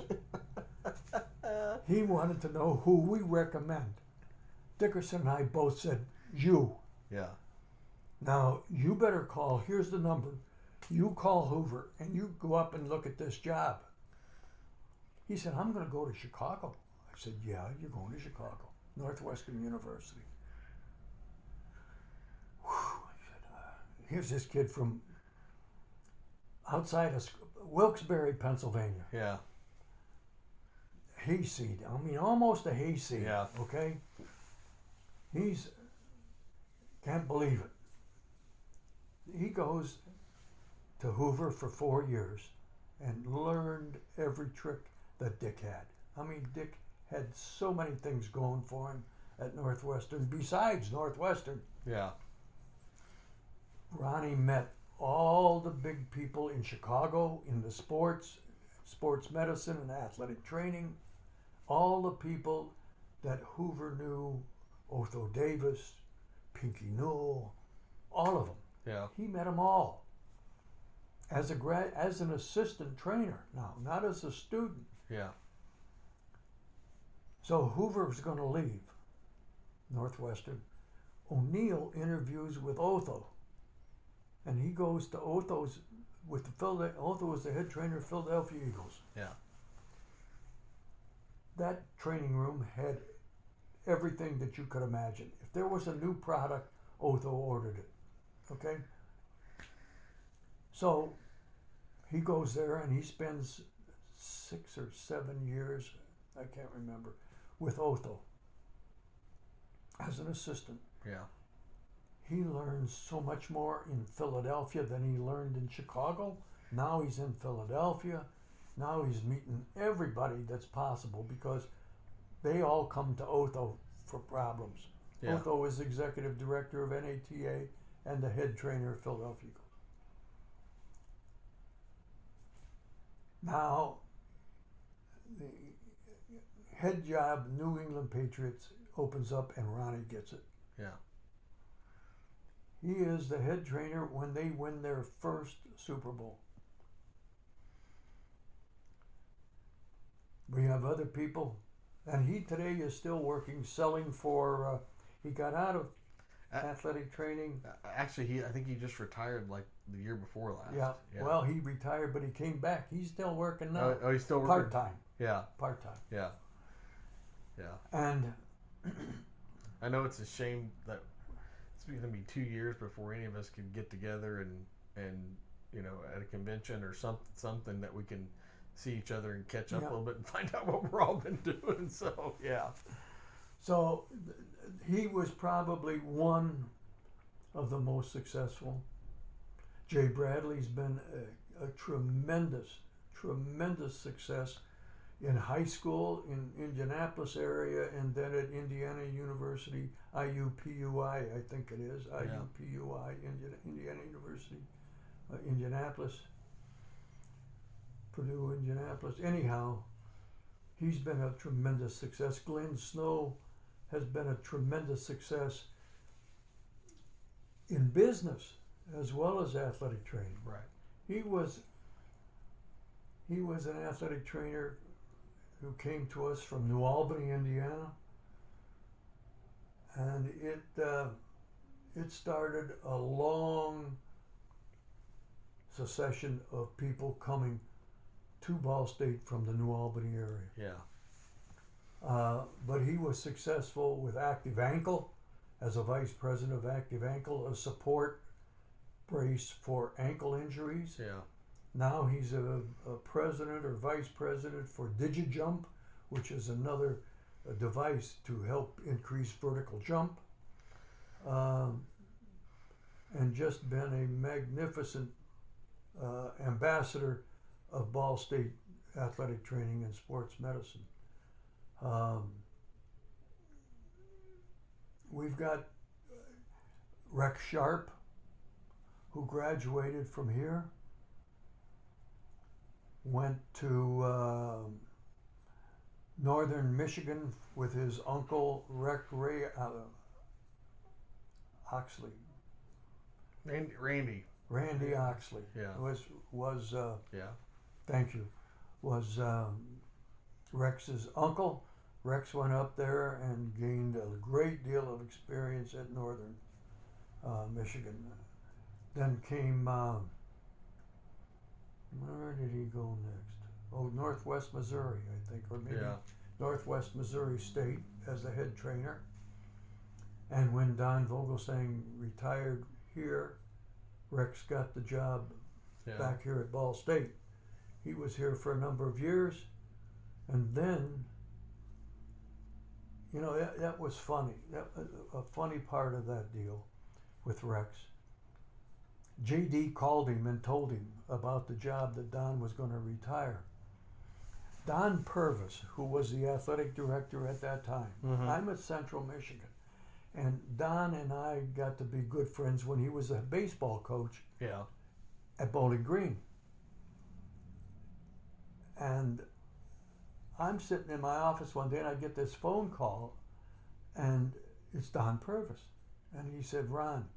He wanted to know who we recommend. Dickerson and I both said, you. Yeah. Now, you better call. Here's the number. You call Hoover and you go up and look at this job. He said, I'm going to go to Chicago. I said, yeah, you're going to Chicago. Northwestern University. Whew. I said, here's this kid from outside of Wilkes-Barre, Pennsylvania. Yeah. Hayseed. I mean, almost a hayseed. Yeah. Okay? He's, can't believe it. He goes to Hoover for 4 years and learned every trick that Dick had. I mean, Dick had so many things going for him at Northwestern besides Northwestern. Yeah. Ronnie met all the big people in Chicago in the sports medicine and athletic training, all the people that Hoover knew, Otho Davis, Pinky Newell, all of them. Yeah. He met them all as an assistant trainer now, not as a student. Yeah. So Hoover was going to leave Northwestern. O'Neill interviews with Otho, and he goes to Otho's with the Philadelphia. Otho was the head trainer of Philadelphia Eagles. Yeah. That training room had everything that you could imagine. If there was a new product, Otho ordered it. Okay? So he goes there and he spends 6 or 7 years, I can't remember, with Otho as an assistant. Yeah. He learns so much more in Philadelphia than he learned in Chicago. Now he's in Philadelphia. Now he's meeting everybody that's possible because they all come to Otho for problems. Yeah. Otho is executive director of NATA and the head trainer of Philadelphia Eagles. Now, the head job, New England Patriots, opens up and Ronnie gets it. Yeah. He is the head trainer when they win their first Super Bowl. We have other people, and he today is still working, selling for, he got out of athletic training. Actually, I think he just retired like the year before last. Yeah. Well, he retired, but he came back. He's still working now. Oh, he's still working? Part-time. Yeah. Part-time. Yeah. Yeah. And I know it's a shame that it's going to be 2 years before any of us can get together and you know, at a convention or something that we can see each other and catch up a little bit and find out what we're all been doing. So, yeah. So he was probably one of the most successful. Jay Bradley's been a tremendous success in high school in Indianapolis area and then at Indiana University, IUPUI, I think it is, IUPUI, Indiana University, Indianapolis, Purdue, Indianapolis. Anyhow, he's been a tremendous success. Glenn Snow has been a tremendous success in business as well as athletic training. Right. He was an athletic trainer who came to us from New Albany, Indiana, and it started a long succession of people coming to Ball State from the New Albany area. Yeah. But he was successful with Active Ankle as a vice president of Active Ankle, a support brace for ankle injuries. Yeah. Now he's a president or vice president for DigiJump, which is another device to help increase vertical jump. And just been a magnificent ambassador of Ball State athletic training and sports medicine. We've got Rex Sharp, who graduated from here, went to northern Michigan with his uncle Ray Oxley. Randy. Randy Oxley Yeah. was Yeah. thank you, was Rex's uncle. Rex went up there and gained a great deal of experience at Northern Michigan. Then came, where did he go next? Oh, Northwest Missouri, I think, or maybe Yeah. Northwest Missouri State as the head trainer. And when Don Vogelsang retired here, Rex got the job Yeah. back here at Ball State. He was here for a number of years, and then, you know, that was funny. A funny part of that deal with Rex. JD called him and told him about the job that Don was going to retire. Don Purvis, who was the athletic director at that time, Mhm. I'm at Central Michigan, and Don and I got to be good friends when he was a baseball coach Yeah. at Bowling Green. And I'm sitting in my office one day and I get this phone call, and it's Don Purvis. And he said, Ron.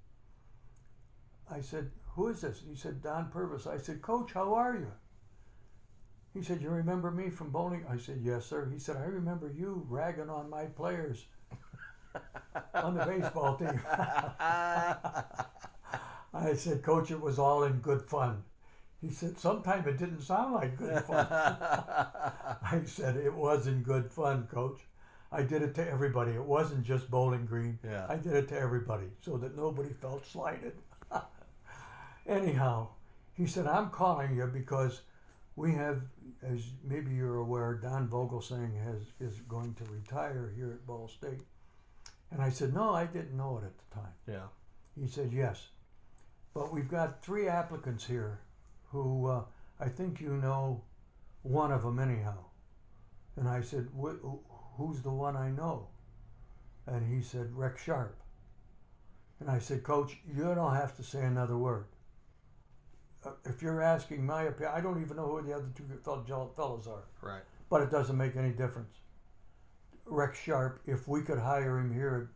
I said, who is this? He said, Don Purvis. I said, Coach, how are you? He said, you remember me from bowling? I said, yes, sir. He said, I remember you ragging on my players on the baseball team. I said, Coach, it was all in good fun. He said, sometimes it didn't sound like good fun. I said, it was in good fun, Coach. I did it to everybody. It wasn't just Bowling Green. Yeah. I did it to everybody so that nobody felt slighted. Anyhow, he said, I'm calling you because we have, as maybe you're aware, Don Vogelsang is going to retire here at Ball State. And I said, no, I didn't know it at the time. Yeah. He said, yes. But we've got 3 applicants here who I think you know one of them anyhow. And I said, who's the one I know? And he said, Rex Sharp. And I said, Coach, you don't have to say another word. If you're asking my opinion, I don't even know who the other 2 fellows are. Right. But it doesn't make any difference. Rex Sharp, if we could hire him here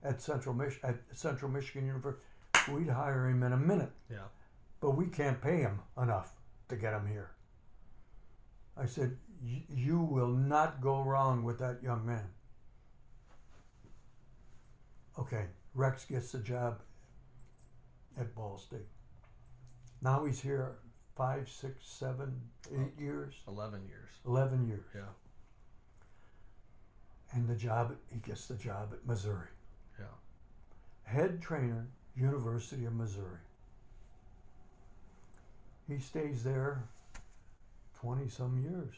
at Central Michigan University, we'd hire him in a minute. Yeah. But we can't pay him enough to get him here. I said, you will not go wrong with that young man. Okay, Rex gets the job at Ball State. Now he's here 5, 6, 7, 8 years. 11 years. 11 years. Yeah. And he gets the job at Missouri. Yeah. Head trainer, University of Missouri. He stays there 20 some years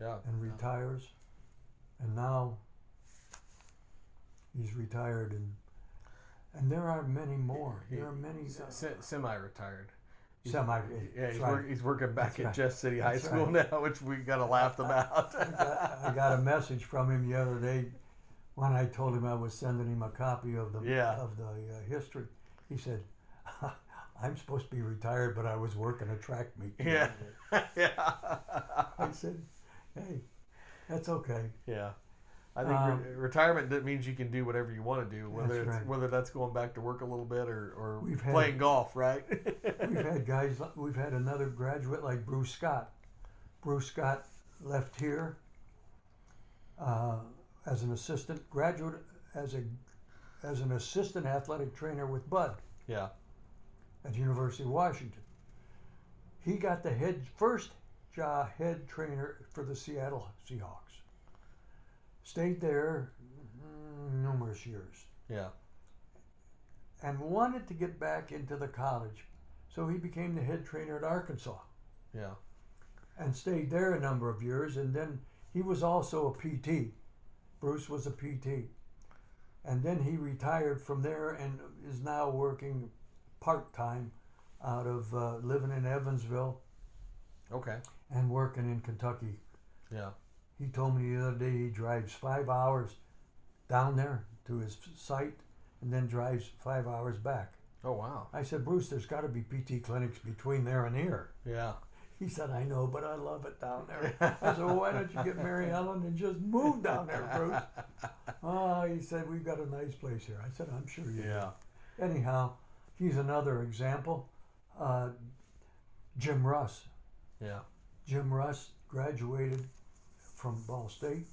Yeah. and retires. And now he's retired, and there are many more. There are many Semi-retired. semi. Yeah, Right. he's working back That's at right. Jeff City High That's School right. now, which we gotta laugh about. I got a message from him the other day when I told him I was sending him a copy of the history. He said, "I'm supposed to be retired, but I was working a track meet." Yeah. Yeah. I said, "Hey, that's okay." Yeah. I think retirement that means you can do whatever you want to do, whether that's going back to work a little bit or playing golf, right? We've had another graduate like Bruce Scott. Bruce Scott left here as an assistant graduate, as an assistant athletic trainer with Bud Yeah. at the University of Washington. He got the first head trainer for the Seattle Seahawks. Stayed there numerous years. Yeah. And wanted to get back into the college. So he became the head trainer at Arkansas. Yeah. And stayed there a number of years. And then he was also a PT. Bruce was a PT. And then he retired from there and is now working part-time out of living in Evansville Okay. and working in Kentucky. Yeah. He told me the other day he drives 5 hours down there to his site and then drives 5 hours back. Oh, wow. I said, Bruce, there's got to be PT clinics between there and here. Yeah. He said, I know, but I love it down there. I said, well, why don't you get Mary Ellen and just move down there, Bruce? Oh, he said, we've got a nice place here. I said, I'm sure you do. Yeah. Anyhow, he's another example Jim Russ. Yeah. Jim Russ graduated from Ball State,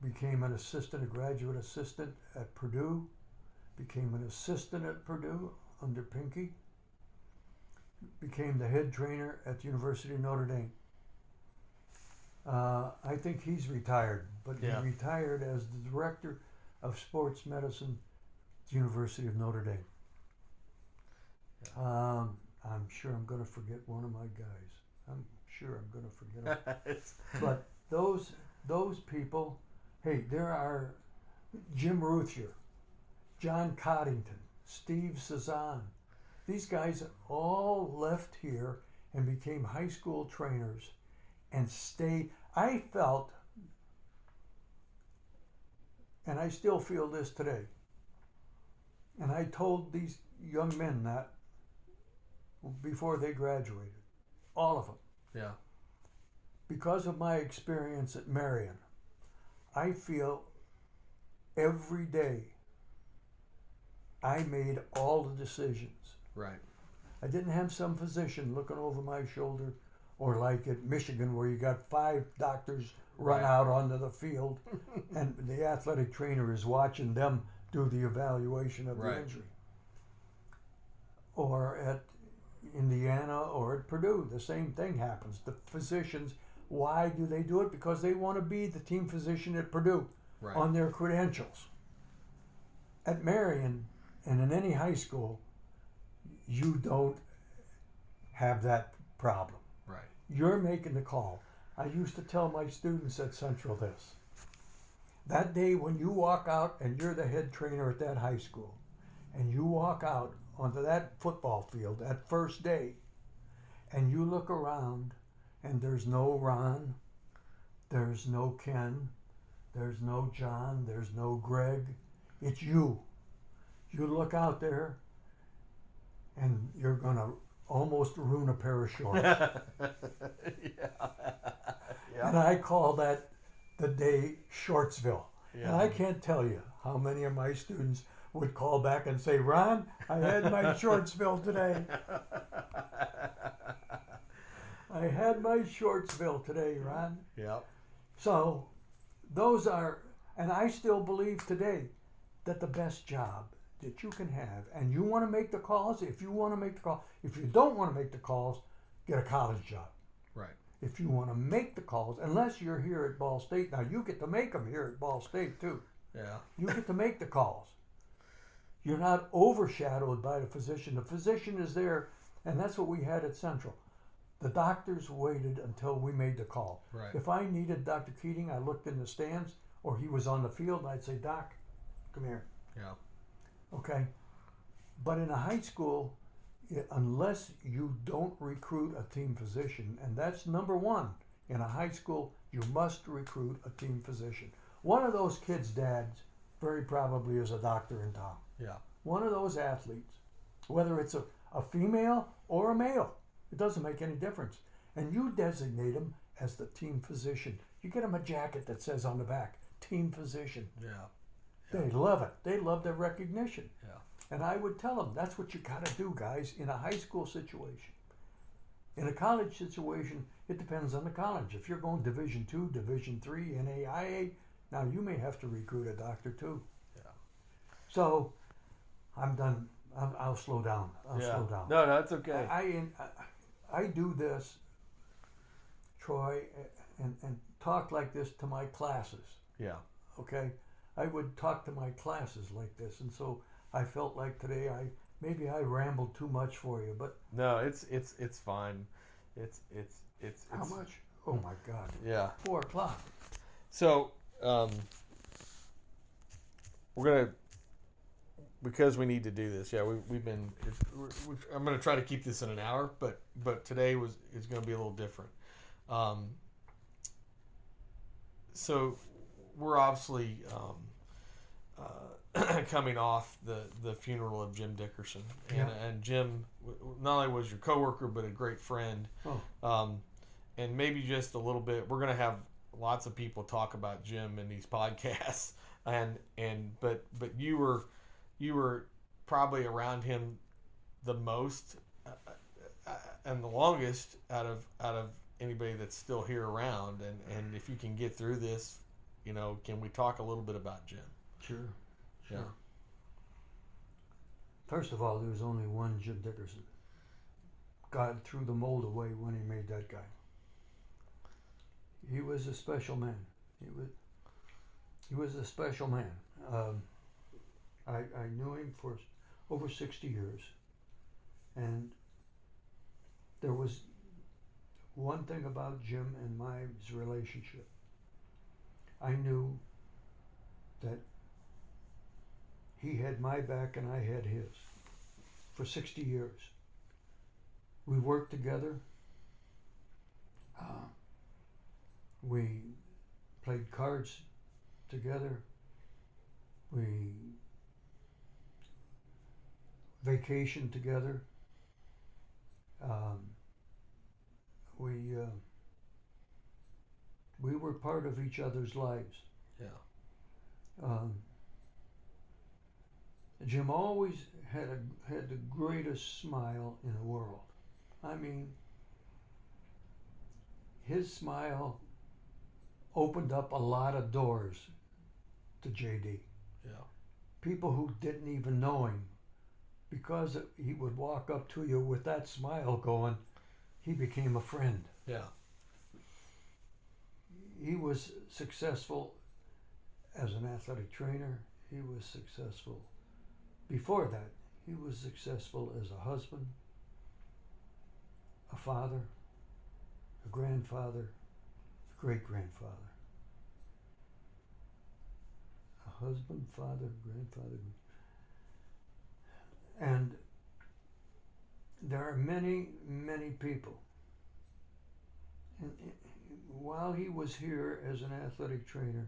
became an assistant, a graduate assistant at Purdue, became an assistant at Purdue under Pinky, became the head trainer at the University of Notre Dame. I think he's retired, but Yeah. he retired as the director of sports medicine at the University of Notre Dame. Yeah. I'm sure I'm going to forget one of my guys. I'm sure I'm going to forget them. But those people, hey, there are Jim Ruthier, John Coddington, Steve Cezanne. These guys all left here and became high school trainers and stayed. I felt, and I still feel this today, and I told these young men that before they graduated, all of them. Yeah. Because of my experience at Marion, I feel every day I made all the decisions. Right. I didn't have some physician looking over my shoulder, or like at Michigan where you got 5 doctors run Right. out onto the field and the athletic trainer is watching them do the evaluation of Right. the injury. Or at Indiana or at Purdue, the same thing happens. The physicians, why do they do it? Because they want to be the team physician at Purdue Right. on their credentials. At Marion and in any high school, you don't have that problem. Right. You're making the call. I used to tell my students at Central this. That day when you walk out and you're the head trainer at that high school, and you walk out onto that football field that first day, and you look around and there's no Ron, there's no Ken, there's no John, there's no Greg, it's you. You look out there and you're going to almost ruin a pair of shorts. Yeah. And I call that the day Shortsville. Yeah. And I can't tell you how many of my students would call back and say, Ron, I had my Shortsville today. I had my Shortsville today, Ron. Yep. So those are, and I still believe today that the best job that you can have, and you want to make the calls, if you want to make the call, if you don't want to make the calls, get a college job. Right. If you want to make the calls, unless you're here at Ball State, now you get to make them here at Ball State too. Yeah. You get to make the calls. You're not overshadowed by the physician. The physician is there, and that's what we had at Central. The doctors waited until we made the call. Right. If I needed Dr. Keating, I looked in the stands, or he was on the field, and I'd say, Doc, come here. Yeah. Okay? But in a high school, unless you don't recruit a team physician, and that's number one, in a high school, you must recruit a team physician. One of those kids' dads very probably is a doctor in town. Yeah. One of those athletes, whether it's a female or a male, it doesn't make any difference. And you designate them as the team physician. You get them a jacket that says on the back, team physician. Yeah. They love it. They love their recognition. Yeah. And I would tell them, that's what you got to do, guys, in a high school situation. In a college situation, it depends on the college. If you're going Division II, Division III, NAIA, now you may have to recruit a doctor too. Yeah. So, I'm done. I'll slow down. I'll Yeah. slow down. No, it's okay. I do this, Troy, and talk like this to my classes. Yeah. Okay, I would talk to my classes like this, and so I felt like today maybe I rambled too much for you, but No, it's fine. It's how much? Oh my God! Yeah. 4:00. So we're gonna, because we need to do this. Yeah, we've been. I'm gonna try to keep this in an hour, but today is gonna be a little different. So we're obviously coming off the funeral of Jim Dickerson, and Jim not only was your coworker but a great friend. Oh. And maybe just a little bit. We're gonna have lots of people talk about Jim in these podcasts, but you were probably around him the most and the longest out of anybody that's still here around. And if you can get through this, can we talk a little bit about Jim? Sure. Yeah. First of all, there was only one Jim Dickerson. God threw the mold away when he made that guy. He was a special man. He was a special man. I knew him for over 60 years, and there was one thing about Jim and my relationship. I knew that he had my back and I had his for 60 years. We worked together. We played cards together. We vacationed together. We were part of each other's lives. Yeah. Jim always had the greatest smile in the world. I mean, his smile opened up a lot of doors to JD. Yeah. People who didn't even know him, because he would walk up to you with that smile going, he became a friend. Yeah. He was successful as an athletic trainer. He was successful before that. He was successful as a husband, a father, a grandfather, a great-grandfather. A husband, father, grandfather. And there are many, many people. And while he was here as an athletic trainer,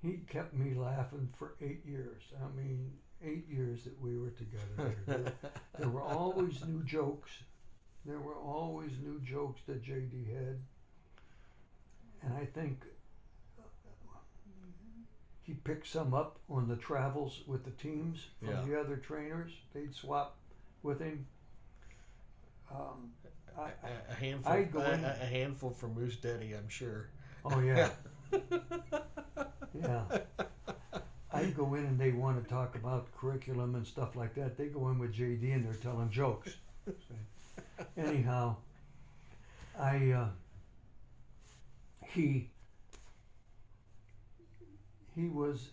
he kept me laughing for 8 years. I mean, 8 years that we were together. There were always new jokes. There were always new jokes that JD had. And I think he picked some up on the travels with the teams from the other trainers. They'd swap with him. A handful from Moose Daddy, I'm sure. Oh yeah. Yeah. I go in and they want to talk about curriculum and stuff like that. They go in with JD and they're telling jokes. Anyhow, he was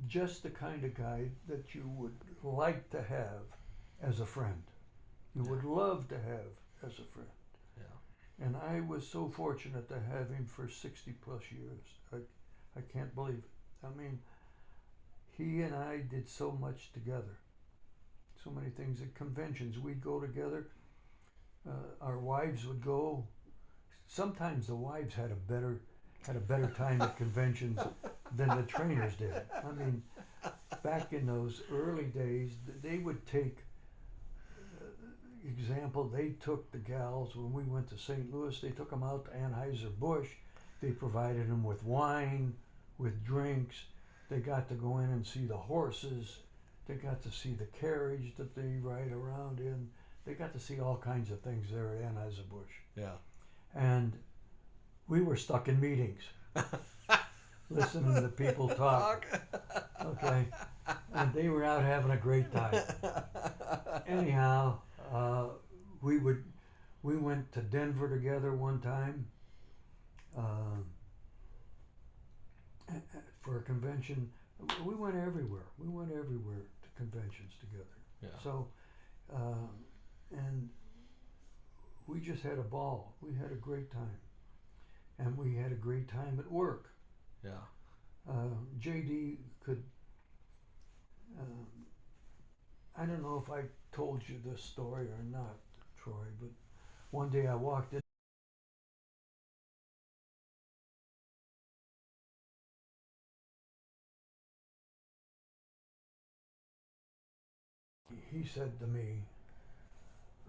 just the kind of guy that you would like to have as a friend. You would love to have as a friend. Yeah. And I was so fortunate to have him for 60 plus years. I can't believe it. I mean, he and I did so much together. So many things at conventions. We'd go together. Our wives would go. Sometimes the wives had a better time at conventions than the trainers did. I mean, back in those early days, they would take, example, they took the gals when we went to St. Louis, they took them out to Anheuser-Busch. They provided them with wine, with drinks. They got to go in and see the horses. They got to see the carriage that they ride around in. They got to see all kinds of things there at Anheuser-Busch. Yeah. And we were stuck in meetings, listening to people talk. Okay. And they were out having a great time. Anyhow, we went to Denver together one time for a convention. We went everywhere. We went everywhere to conventions together. Yeah. So, and we just had a ball. We had a great time. And we had a great time at work. Yeah. JD could, I don't know if I told you this story or not, Troy, but one day I walked in. He said to me,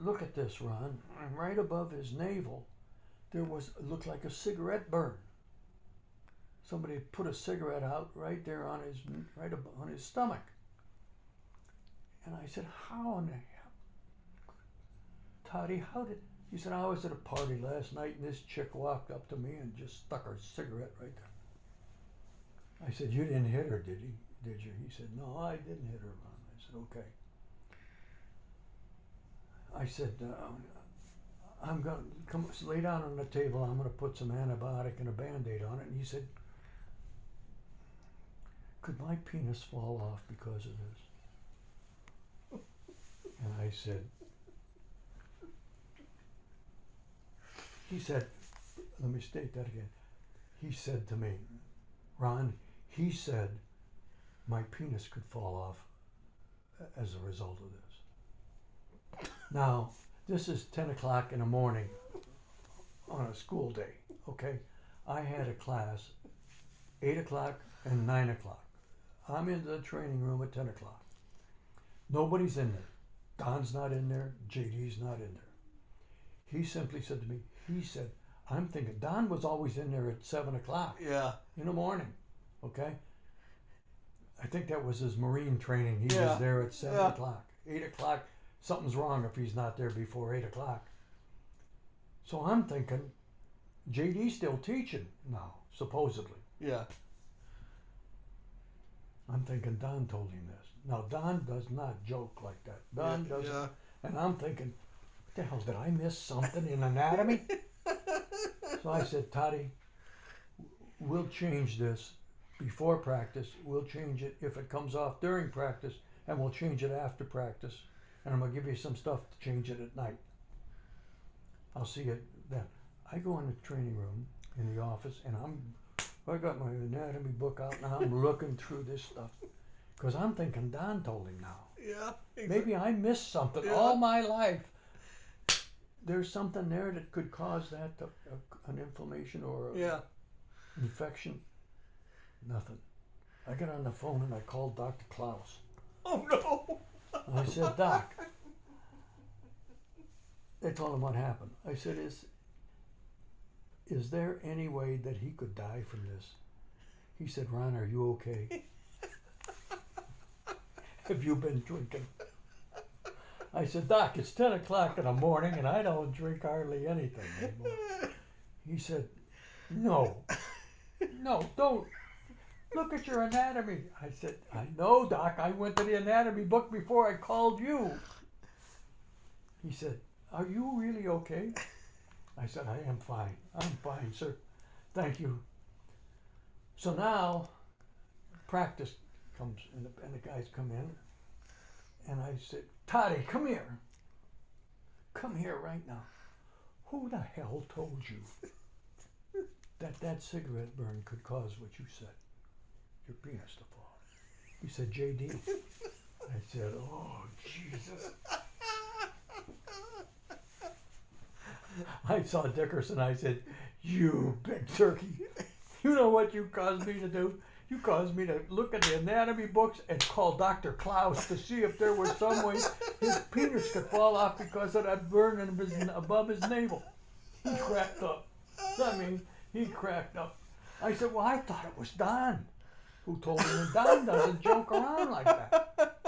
"Look at this, Ron." And right above his navel, there was, it looked like a cigarette burn. somebody put a cigarette out right there on his stomach. And I said, how in the hell? Toddy, how did... He said, I was at a party last night and this chick walked up to me and just stuck her cigarette right there. I said, you didn't hit her, did you? He said, no, I didn't hit her, Ron. I said, okay. I said, I'm going to come lay down on the table. I'm going to put some antibiotic and a Band-Aid on it. And he said, could my penis fall off because of this? And I said, he said, let me state that again. He said to me, Ron, he said my penis could fall off as a result of this. Now, this is 10 o'clock in the morning on a school day, okay? I had a class 8 o'clock and 9 o'clock. I'm in the training room at 10 o'clock. Nobody's in there. Don's not in there. JD's not in there. He simply said to me, he said, I'm thinking, Don was always in there at 7 o'clock in the morning, okay? I think that was his Marine training. He was there at 7 o'clock. 8 o'clock, something's wrong if he's not there before 8 o'clock. So I'm thinking, JD's still teaching now, supposedly. Yeah. I'm thinking Don told him this. Now, Don does not joke like that. Don doesn't. Yeah. And I'm thinking, what the hell, did I miss something in anatomy? So I said, Toddy, we'll change this before practice. We'll change it if it comes off during practice, and we'll change it after practice. And I'm going to give you some stuff to change it at night. I'll see you then. I go in the training room in the office, and I got my anatomy book out, and I'm looking through this stuff. Because I'm thinking Don told him now. Yeah. Exactly. Maybe I missed something all my life. There's something there that could cause that, an inflammation or an infection. Nothing. I got on the phone and I called Dr. Klaus. Oh, no. I said, Doc. I told him what happened. I said, is there any way that he could die from this? He said, Ron, are you okay? Have you been drinking? I said, Doc, it's 10 o'clock in the morning and I don't drink hardly anything anymore. He said, no, don't. Look at your anatomy. I said, I know, Doc. I went to the anatomy book before I called you. He said, are you really okay? I said, I am fine. I'm fine, sir. Thank you. So now, practice comes, and the guys come in, and I said, Toddy, come here. Come here right now. Who the hell told you that cigarette burn could cause what you said? Your penis to fall. He said, JD. I said, oh, Jesus. I saw Dickerson. I said, you big turkey. You know what you caused me to do? You caused me to look at the anatomy books and call Dr. Klaus to see if there was some way his penis could fall off because of that burn above his navel. He cracked up. He cracked up. I said, well, I thought it was Don who told me that Don doesn't joke around like that.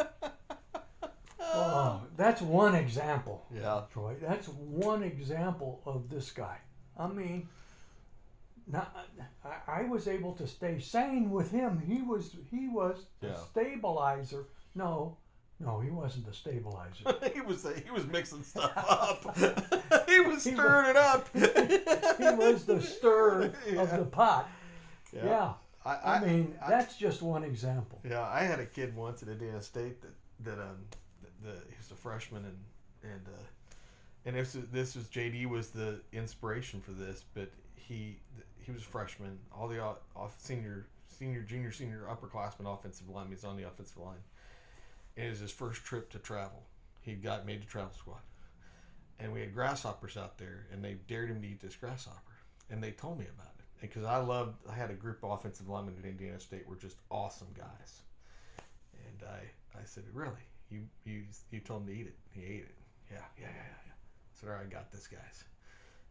Oh, that's one example, Troy. That's one example of this guy. I mean, I was able to stay sane with him. He was the stabilizer. No, he wasn't the stabilizer. he was mixing stuff up. He was stirring it up. He was the stir of the pot. Yeah. I mean, that's just one example. Yeah, I had a kid once at Indiana State that he was a freshman and this was JD was the inspiration for this, but he was a freshman. All the senior, junior, upperclassmen offensive linemen. He's on the offensive line. And it was his first trip to travel. He got made to travel squad. And we had grasshoppers out there, and they dared him to eat this grasshopper. And they told me about it. Because I had a group of offensive linemen at Indiana State were just awesome guys. And I said, really? You told him to eat it? He ate it. Yeah. I said, all right, I got this, guys.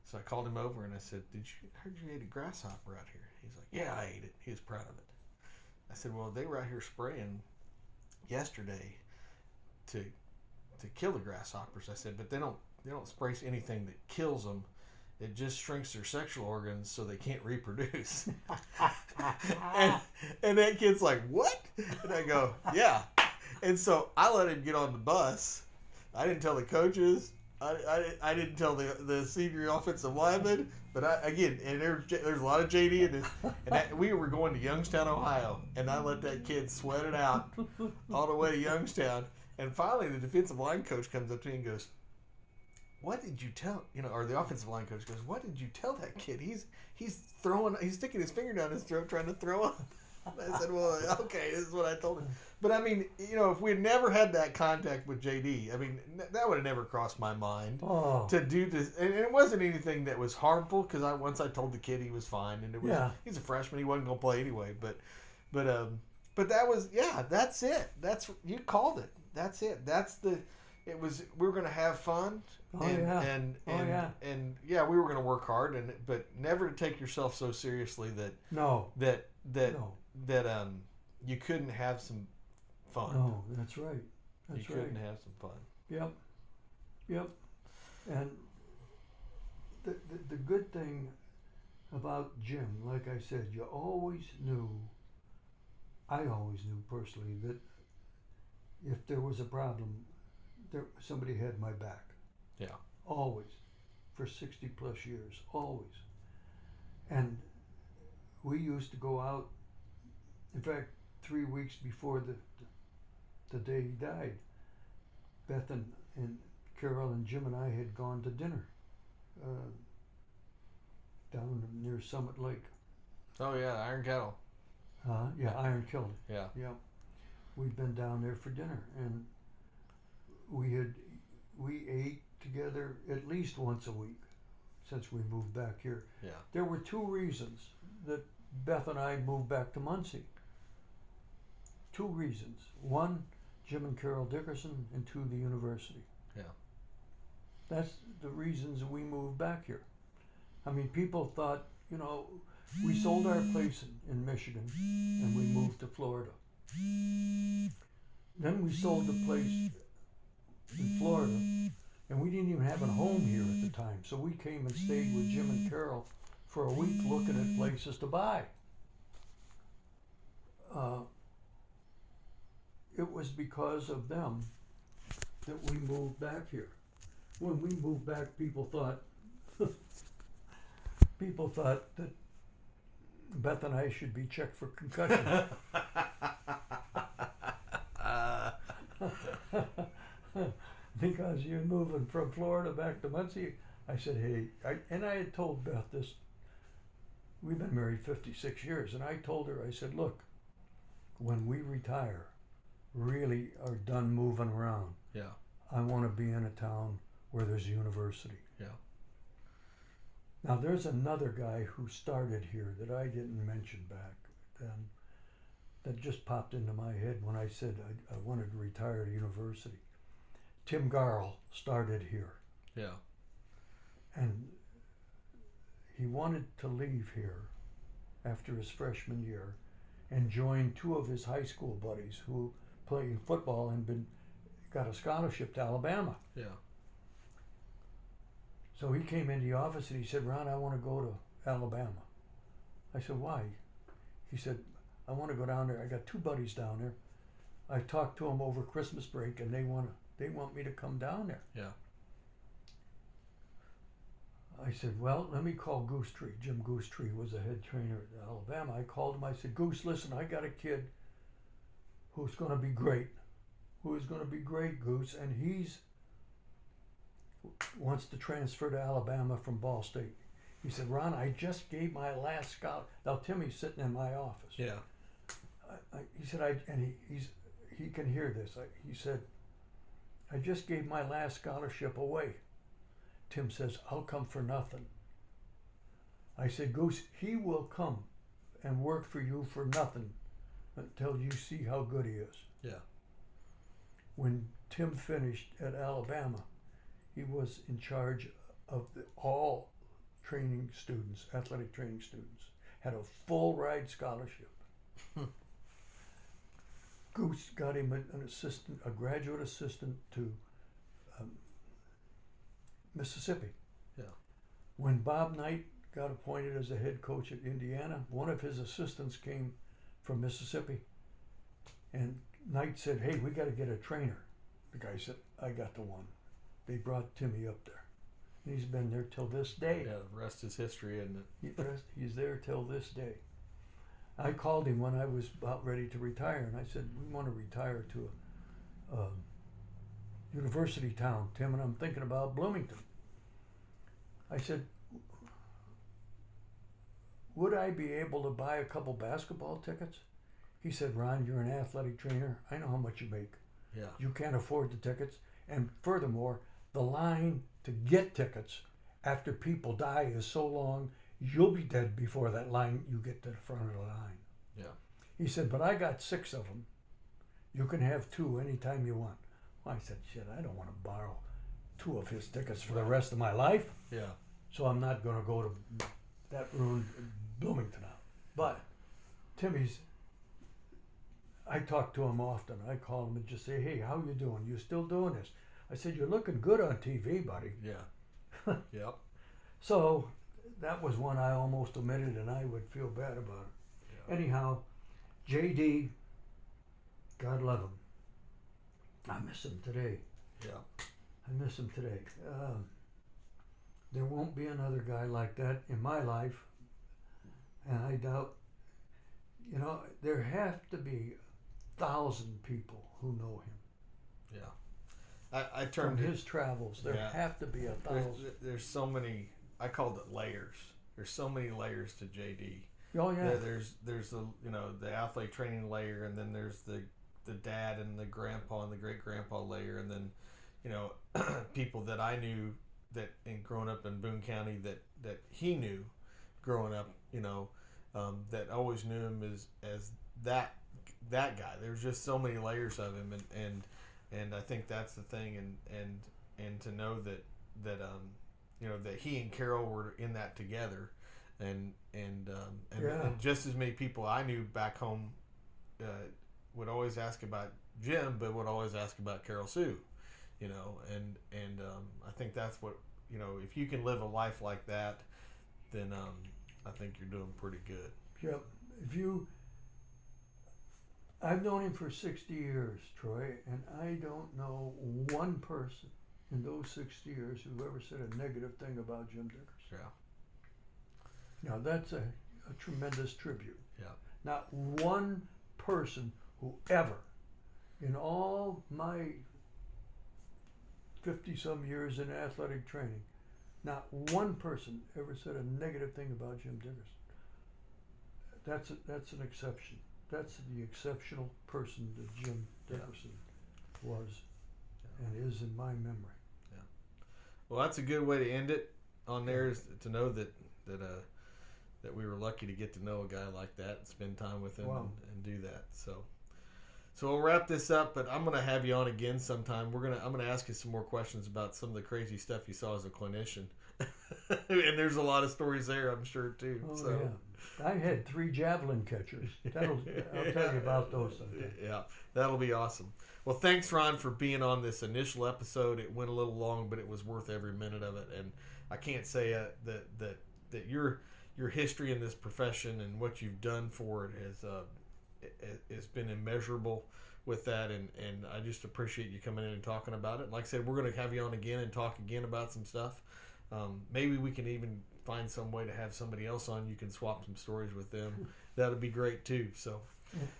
So I called him over and I said, heard you ate a grasshopper out here? He's like, yeah, I ate it. He was proud of it. I said, well, they were out here spraying yesterday to kill the grasshoppers. I said, but they don't spray anything that kills them. It just shrinks their sexual organs so they can't reproduce. and that kid's like, what? And I go, yeah. And so I let him get on the bus. I didn't tell the coaches. I didn't tell the senior offensive lineman. But there's a lot of JD in this. And we were going to Youngstown, Ohio. And I let that kid sweat it out all the way to Youngstown. And finally, the defensive line coach comes up to me and goes, what did you tell, or the offensive line coach goes, what did you tell that kid? He's sticking his finger down his throat trying to throw up. I said, well, okay, this is what I told him. But I mean, if we had never had that contact with JD, I mean, that would have never crossed my mind to do this. And it wasn't anything that was harmful because once I told the kid he was fine, and he's a freshman, he wasn't going to play anyway. But that was, that's it. You called it. That's it. We were going to have fun. We were going to work hard, but never to take yourself so seriously that you couldn't have some fun. No, that's right. You couldn't have some fun. Yep. And the good thing about Jim, like I said, I always knew personally that if there was a problem, somebody had my back. Yeah. Always. For 60 plus years. Always. And we used to go out, in fact, 3 weeks before the day he died, Beth and Carol and Jim and I had gone to dinner down near Summit Lake. Oh yeah, Iron Kettle. Iron Kettle. Yeah. Yeah. We'd been down there for dinner, and we ate together at least once a week since we moved back here. Yeah. There were 2 reasons that Beth and I moved back to Muncie. 2 reasons. 1, Jim and Carol Dickerson, and 2, the university. Yeah. That's the reasons we moved back here. I mean, people thought, we sold our place in Michigan and we moved to Florida. Then we sold the place in Florida, and we didn't even have a home here at the time. So we came and stayed with Jim and Carol for a week looking at places to buy. It was because of them that we moved back here. When we moved back, people thought that Beth and I should be checked for concussion. Because you're moving from Florida back to Muncie. I said, hey, I had told Beth this. We've been married 56 years, and I told her, I said, look, when we retire, really are done moving around, I want to be in a town where there's a university. Yeah. Now, there's another guy who started here that I didn't mention back then that just popped into my head when I said I wanted to retire to university. Tim Garl started here. Yeah. And he wanted to leave here after his freshman year and join 2 of his high school buddies who played football and got a scholarship to Alabama. Yeah. So he came into the office and he said, Ron, I want to go to Alabama. I said, why? He said, I want to go down there. I got 2 buddies down there. I talked to them over Christmas break, and they want me to come down there. Yeah. I said, well, let me call Goose Tree. Jim Goose Tree was the head trainer at Alabama. I called him. I said, Goose, listen, I got a kid who's going to be great. Who is going to be great, Goose, and he's wants to transfer to Alabama from Ball State. He said, Ron, I just gave my last scout. Now Timmy's sitting in my office. Yeah. He said, he can hear this. He said, I just gave my last scholarship away. Tim says, I'll come for nothing. I said, Goose, he will come and work for you for nothing until you see how good he is. Yeah. When Tim finished at Alabama, he was in charge of all athletic training students, had a full ride scholarship. Goose got him a graduate assistant to Mississippi. Yeah. When Bob Knight got appointed as the head coach at Indiana, one of his assistants came from Mississippi. And Knight said, "Hey, we got to get a trainer." The guy said, "I got the one." They brought Timmy up there. And he's been there till this day. Yeah, the rest is history, isn't it? He's there till this day. I called him when I was about ready to retire, and I said, "We want to retire to a university town, Tim, and I'm thinking about Bloomington." I said, "Would I be able to buy a couple basketball tickets?" He said, "Ron, you're an athletic trainer. I know how much you make. Yeah. You can't afford the tickets. And furthermore, the line to get tickets after people die is so long, you'll be dead before that line, you get to the front of the line." Yeah. He said, "But I got 6 of them. You can have 2 anytime you want." Well, I said, "Shit, I don't want to borrow 2 of his tickets for the rest of my life. Yeah. So I'm not going to go to that ruined Bloomington out." But Timmy's, I talk to him often. I call him and just say, "Hey, how you doing? You still doing this?" I said, "You're looking good on TV, buddy." Yeah. Yep. So that was one I almost omitted, and I would feel bad about it. Yeah. Anyhow, JD, God love him. I miss him today. Yeah. I miss him today. There won't be another guy like that in my life, and I doubt, there have to be 1,000 people who know him. Yeah. I turned From his travels, there Yeah. have to be 1,000. There's so many. I called it layers. There's so many layers to JD. Oh yeah. There's the the athlete training layer, and then there's the dad and the grandpa and the great grandpa layer, and then people that I knew that in growing up in Boone County that he knew growing up, that always knew him as that guy. There's just so many layers of him, and I think that's the thing, and to know that that he and Carol were in that together, and just as many people I knew back home would always ask about Jim, but would always ask about Carol Sue, and I think that's what, if you can live a life like that, then I think you're doing pretty good. Yep. I've known him for 60 years, Troy, and I don't know one person in those 60 years who ever said a negative thing about Jim Dickerson. Yeah. Now that's a tremendous tribute. Yeah. Not one person who ever, in all my 50-some years in athletic training, not one person ever said a negative thing about Jim Dickerson. That's an exception. That's the exceptional person that Jim Dickerson was and is in my memory. Yeah. Well, that's a good way to end it on there, is to know that we were lucky to get to know a guy like that and spend time with him. Wow. and do that. So we'll wrap this up, but I'm going to have you on again sometime. I'm going to ask you some more questions about some of the crazy stuff you saw as a clinician. And there's a lot of stories there, I'm sure, too. Oh, so. yeah. I had 3 javelin catchers. I'll tell you about those sometime. Yeah, that'll be awesome. Well, thanks, Ron, for being on this initial episode. It went a little long, but it was worth every minute of it. And I can't say that your history in this profession and what you've done for it has been immeasurable with that. And I just appreciate you coming in and talking about it. And like I said, we're going to have you on again and talk again about some stuff. Maybe we can even find some way to have somebody else on. You can swap some stories with them. That'd be great too. So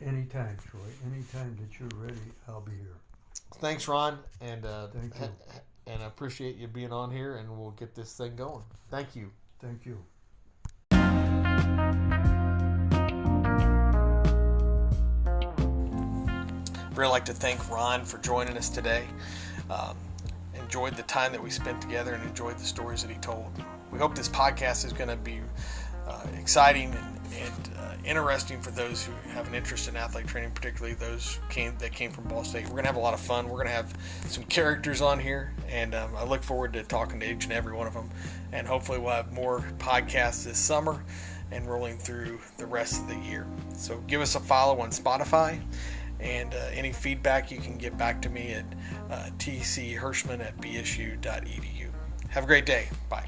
anytime, Troy. Anytime that you're ready, I'll be here. Thanks, Ron, and Thank you. And I appreciate you being on here, and we'll get this thing going. Thank you. Thank you. Really like to thank Ron for joining us today. Enjoyed the time that we spent together and enjoyed the stories that he told. We hope this podcast is going to be exciting and interesting for those who have an interest in athletic training, particularly those that came from Ball State. We're going to have a lot of fun. We're going to have some characters on here, and I look forward to talking to each and every one of them. And hopefully we'll have more podcasts this summer and rolling through the rest of the year. So give us a follow on Spotify, and any feedback you can get back to me at tchirschman@bsu.edu. Have a great day. Bye.